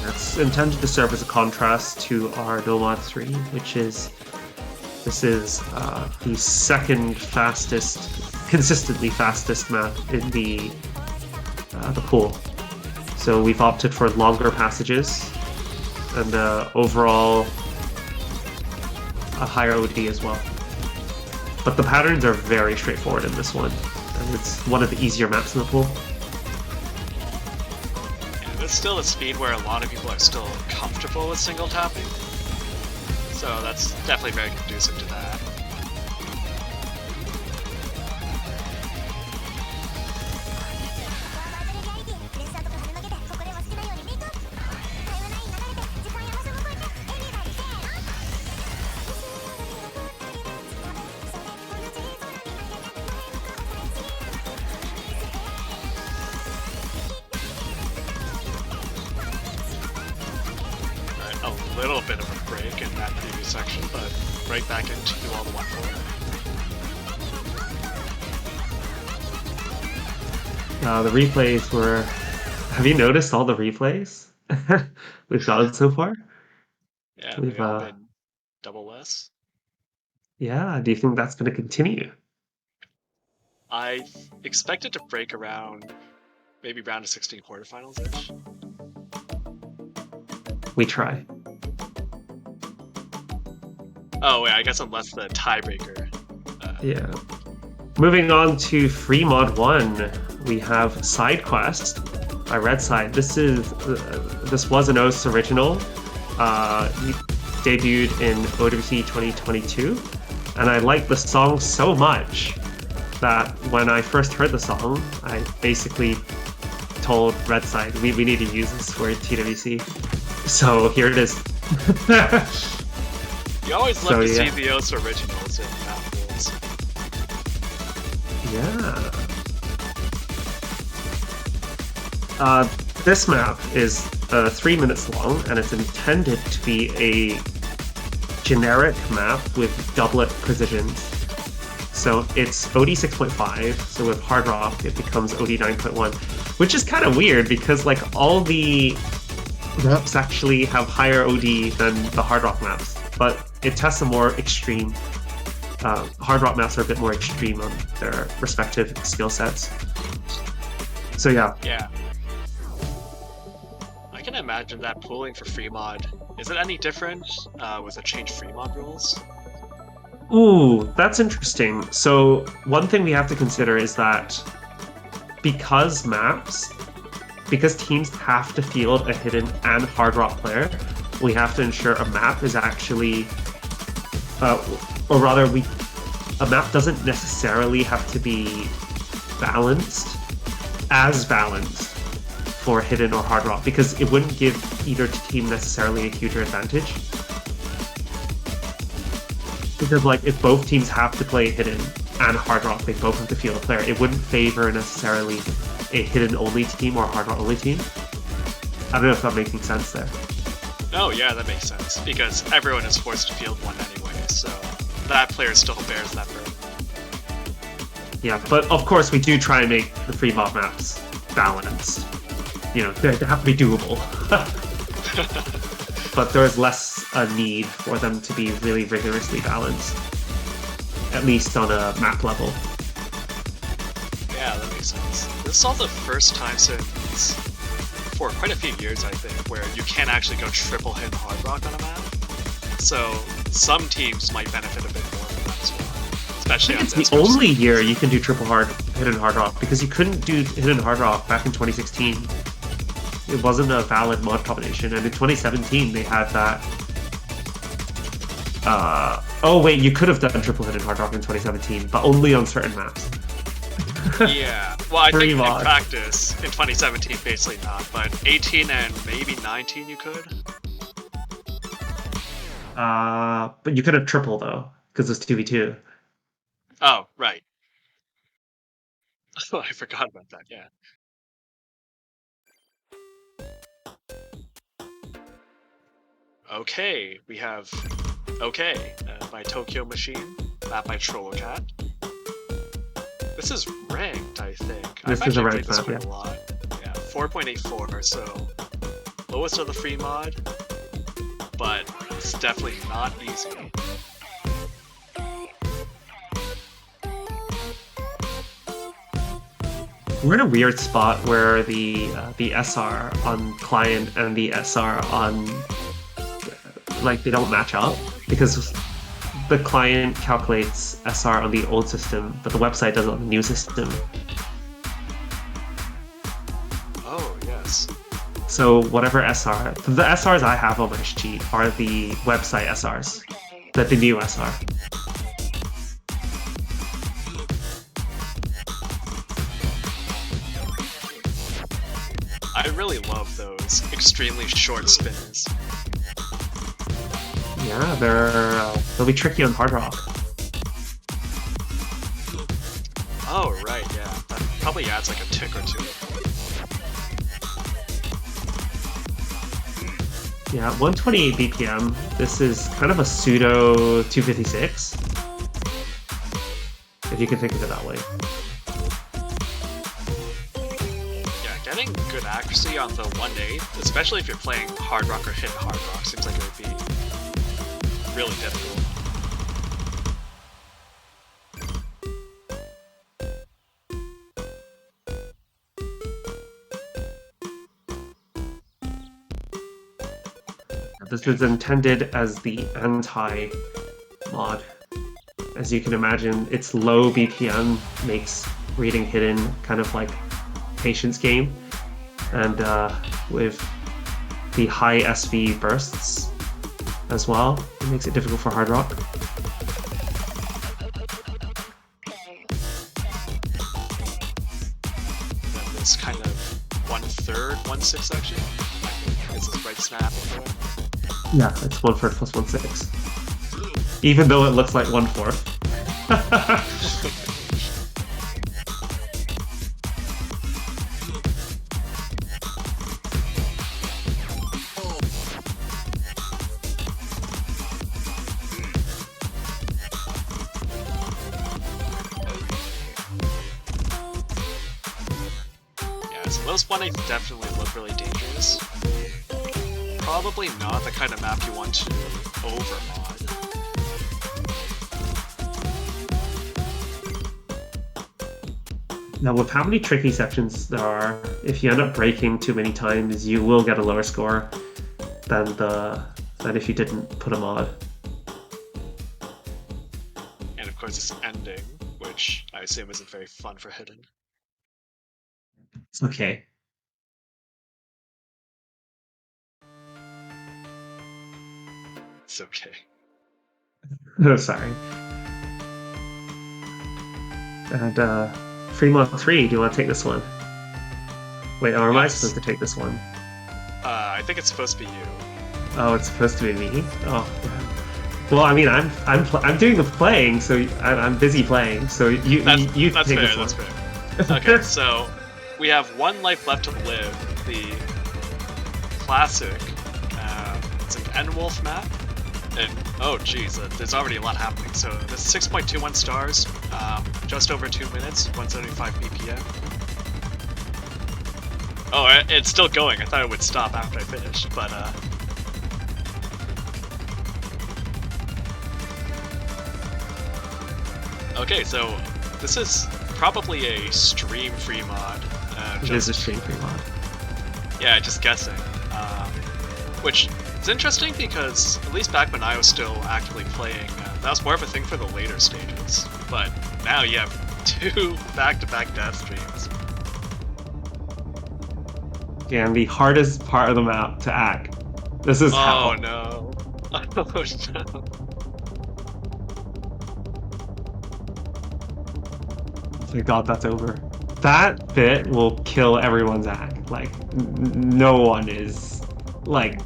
That's intended to serve as a contrast to our Nomad 3, which is this is the second fastest, consistently fastest map in the pool. So we've opted for longer passages and overall a higher OD as well. But the patterns are very straightforward in this one, and it's one of the easier maps in the pool. And it's still a speed where a lot of people are still comfortable with single tapping, so that's definitely very conducive to that. A little bit of a break in that previous section, but right back into all the 1/4. The replays were... Have you noticed all the replays we've gotten so far? Yeah, We've, they've all been double less. Yeah, do you think that's going to continue? I expect it to break around maybe round of 16 quarterfinals-ish. We try. Oh, wait, I guess unless the tiebreaker. Yeah. Moving on to Free Mod 1, we have Side Quest by Red Side. This was an OS original. He debuted in OWC 2022, and I liked the song so much that when I first heard the song, I basically told Red Side, we need to use this for TWC. So here it is. You always love to see the OS originals in map pools. Yeah. This map is 3 minutes long, and it's intended to be a generic map with doublet precisions. So it's OD 6.5, so with Hard Rock it becomes OD 9.1, which is kind of weird because like all the maps actually have higher OD than the Hard Rock maps, but it tests a more extreme. Hard Rock maps are a bit more extreme on their respective skill sets. So yeah. Yeah. I can imagine that pooling for free mod. Is it any different with the changed free mod rules? Ooh, that's interesting. So one thing we have to consider is that because teams have to field a hidden and hard rock player, we have to ensure a map is actually, or rather, a map doesn't necessarily have to be as balanced for hidden or hard rock, because it wouldn't give either team necessarily a huge advantage. Because like if both teams have to play hidden and hard rock, they both have to field a player. It wouldn't favor necessarily a hidden only team or a hard rock only team. I don't know if I'm making sense there. Oh yeah, that makes sense, because everyone is forced to field one anyway, so that player still bears that burden. Yeah, but of course we do try and make the free mod maps balanced. You know, they have to be doable. But there is less a need for them to be really rigorously balanced, at least on a map level. Yeah, that makes sense. This is all the first time since for quite a few years, I think, where you can actually go triple hidden hard rock on a map. So some teams might benefit a bit more from that as well, especially on it's the only year you can do hidden hard rock, because you couldn't do hidden hard rock back in 2016. It wasn't a valid mod combination, and in 2017 they had that. Oh wait, you could have done triple hidden hard rock in 2017, but only on certain maps. Yeah, well, I think in mod. practice in 2017 basically not, but 18 and maybe 19 you could. But you could have triple though, because it's 2v2. Oh, right. Oh, I forgot about that. Yeah. Okay, we have by Tokyo Machine, map by Trollocat. This is ranked, I think. This is a ranked map, yeah. A lot. Yeah, 4.84, so lowest of the free mod, but it's definitely not easy. We're in a weird spot where the SR on client and the SR on they don't match up, because the client calculates SR on the old system, but the website does it on the new system. Oh, yes. So whatever SR, the SRs I have on my sheet are the website SRs, the new SR. I really love those extremely short spins. Yeah, they'll be tricky on hard rock. Oh, right, yeah. That probably adds like a tick or two. Yeah, 128 BPM. This is kind of a pseudo 256, if you can think of it that way. Yeah, getting good accuracy on the 1/8, especially if you're playing hard rock or hidden hard rock, seems like it would be really difficult. This was intended as the anti-mod. As you can imagine, its low BPM makes reading hidden kind of like patience game, and with the high SV bursts as well, it makes it difficult for hard rock. And then this kind of 1/3, 1/6 actually. Is this right snap? Yeah, it's 1/4 plus 1/6. Even though it looks like 1/4. those 1/8 definitely look really dangerous. Probably not the kind of map you want to overmod. Now, with how many tricky sections there are, if you end up breaking too many times, you will get a lower score than if you didn't put a mod. And of course, this ending, which I assume isn't very fun for Hidden. It's okay. It's okay. Oh, sorry. And Fremont 3, do you want to take this one? Wait, or am I supposed to take this one? I think it's supposed to be you. Oh, it's supposed to be me? Oh, yeah. Well, I mean, I'm doing the playing, so I'm busy playing. So you take this one. That's fair. Okay, so we have 1 life left to live. The classic. It's an N-Wolf map. And, oh geez, there's already a lot happening. So this is 6.21 stars, just over 2 minutes, 175 BPM. Oh, it's still going. I thought it would stop after I finished, but okay, so this is probably a stream-free mod. It is a stream-free mod. Yeah, just guessing. Which is interesting because, at least back when I was still actively playing, that was more of a thing for the later stages. But now you have 2 back-to-back death streams. Yeah, and the hardest part of the map to act. This is hell. Oh no. Oh no. Thank God that's over. That bit will kill everyone's act. Like, no one is, like,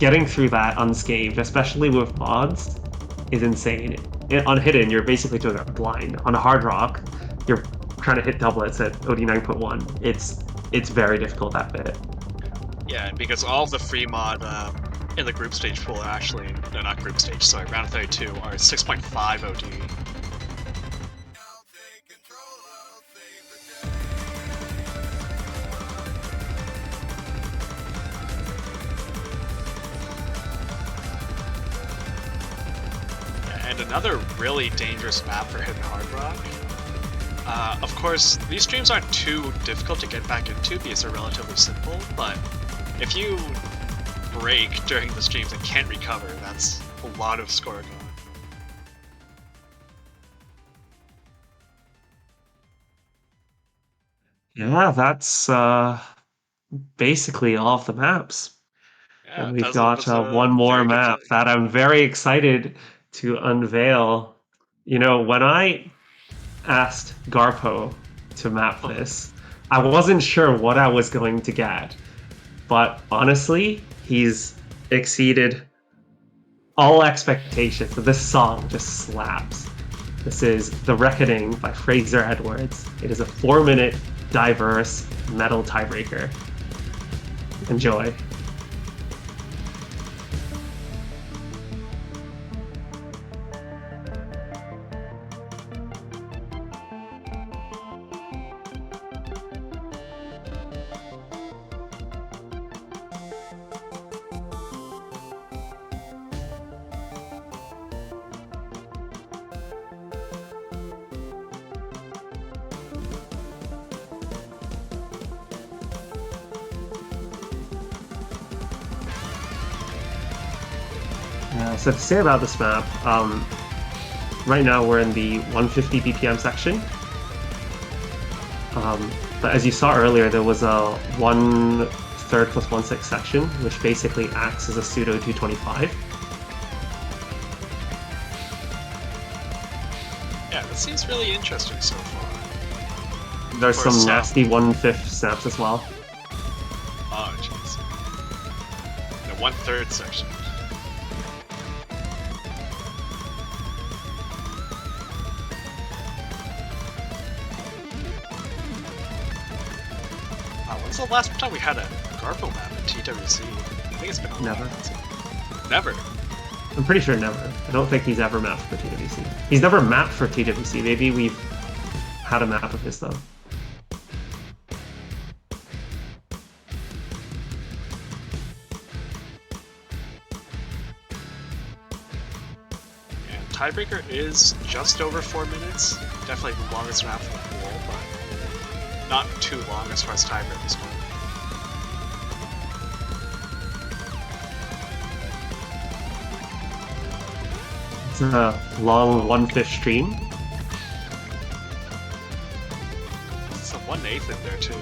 getting through that unscathed, especially with mods, is insane. On Hidden, you're basically doing it blind. On Hard Rock, you're trying to hit doublets at OD 9.1. It's very difficult, that bit. Yeah, because all the free mod in the group stage pool are actually, no, not group stage, sorry, round 32 are 6.5 OD. And another really dangerous map for Hidden Hard Rock. Of course, these streams aren't too difficult to get back into because they're relatively simple, but if you break during the streams and can't recover, that's a lot of score gone. Yeah, that's basically all of the maps. Yeah, and we've got one more map that I'm very excited to unveil. You know, when I asked Garpo to map this, I wasn't sure what I was going to get. But honestly, he's exceeded all expectations. This song just slaps. This is The Reckoning by Fraser Edwards. It is a 4-minute diverse metal tiebreaker. Enjoy. So to say about this map, right now we're in the 150 BPM section. But as you saw earlier, there was a 1/3 plus 1/6 section, which basically acts as a pseudo 225. Yeah, that seems really interesting so far. There's some nasty 1/5 snaps as well. Oh, jeez. The 1/3 section. When's the last time we had a Garpo map in TWC? I think it's been a Never. while. Never? I'm pretty sure never. I don't think he's ever mapped for TWC. He's never mapped for TWC. Maybe we've had a map of his, though. tiebreaker is just over 4 minutes. Definitely the longest map for the pool, but not too long as far as tiebreakers go. It's a long 1/5 stream. It's a 1/8 in there too.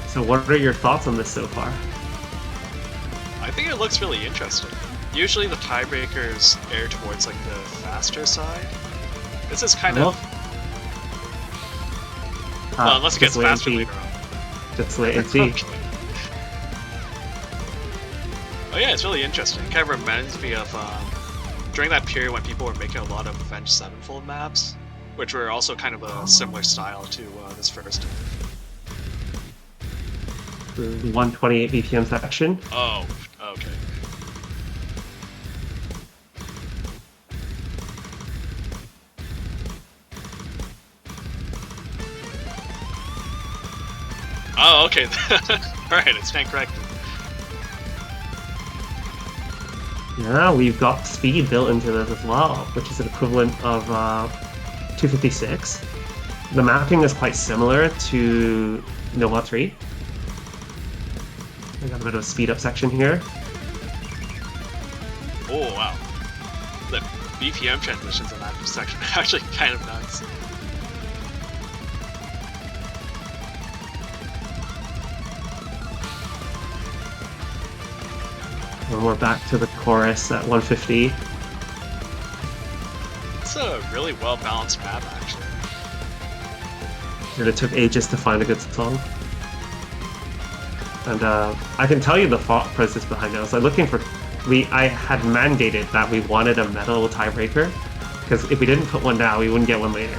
So what are your thoughts on this so far? I think it looks really interesting. Usually the tiebreakers err towards like the faster side. This is kind of... Well, unless it gets faster later on. Just wait and see. Okay. Oh yeah, it's really interesting. It kind of reminds me of during that period when people were making a lot of Avenged Sevenfold maps, which were also kind of a similar style to this first. The 128 BPM section. Oh, okay. Oh, okay. Alright, it's stand corrected. Yeah, we've got speed built into this as well, which is an equivalent of 256. The mapping is quite similar to Nova 3. I got a bit of a speed up section here. Oh, wow. The BPM transitions in that section are actually kind of nuts. And we're back to the chorus at 150. It's a really well balanced map, actually. And it took ages to find a good song. And I can tell you the thought process behind it. I was like looking for... I had mandated that we wanted a metal tiebreaker, because if we didn't put one now, we wouldn't get one later.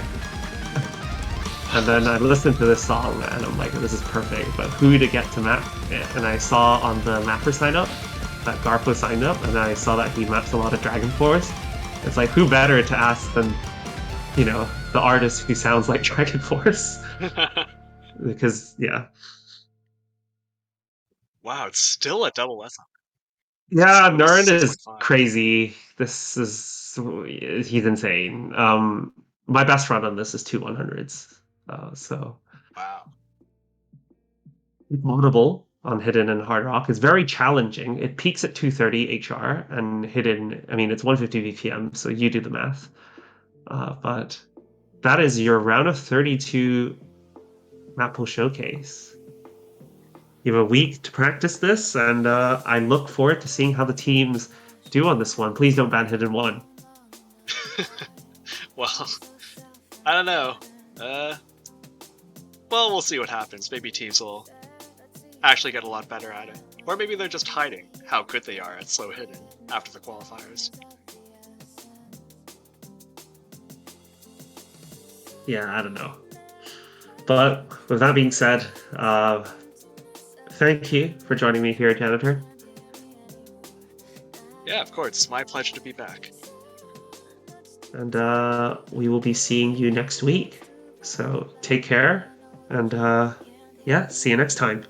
And then I listened to this song, and I'm like, this is perfect, but who to get to map it? And I saw on the mapper sign up that Garpo signed up, and I saw that he maps a lot of Dragon Force. It's like, who better to ask than, you know, the artist who sounds like Dragon Force? Because, yeah. Wow, it's still a double S. Yeah, Nern is 6.5. crazy. He's insane. My best run on this is 2/100s. So Wow. notable on Hidden and Hard Rock is very challenging. It peaks at 230 HR and Hidden, I mean, it's 150 VPM, so you do the math. But that is your round of 32 Mappool Showcase. You have a week to practice this, and I look forward to seeing how the teams do on this one. Please don't ban Hidden 1. Well, I don't know. Well, we'll see what happens. Maybe teams will actually get a lot better at it. Or maybe they're just hiding how good they are at slow hidden after the qualifiers. Yeah, I don't know. But with that being said, thank you for joining me here, Janitor. Yeah, of course. It's my pleasure to be back. And we will be seeing you next week. So take care, and yeah, see you next time.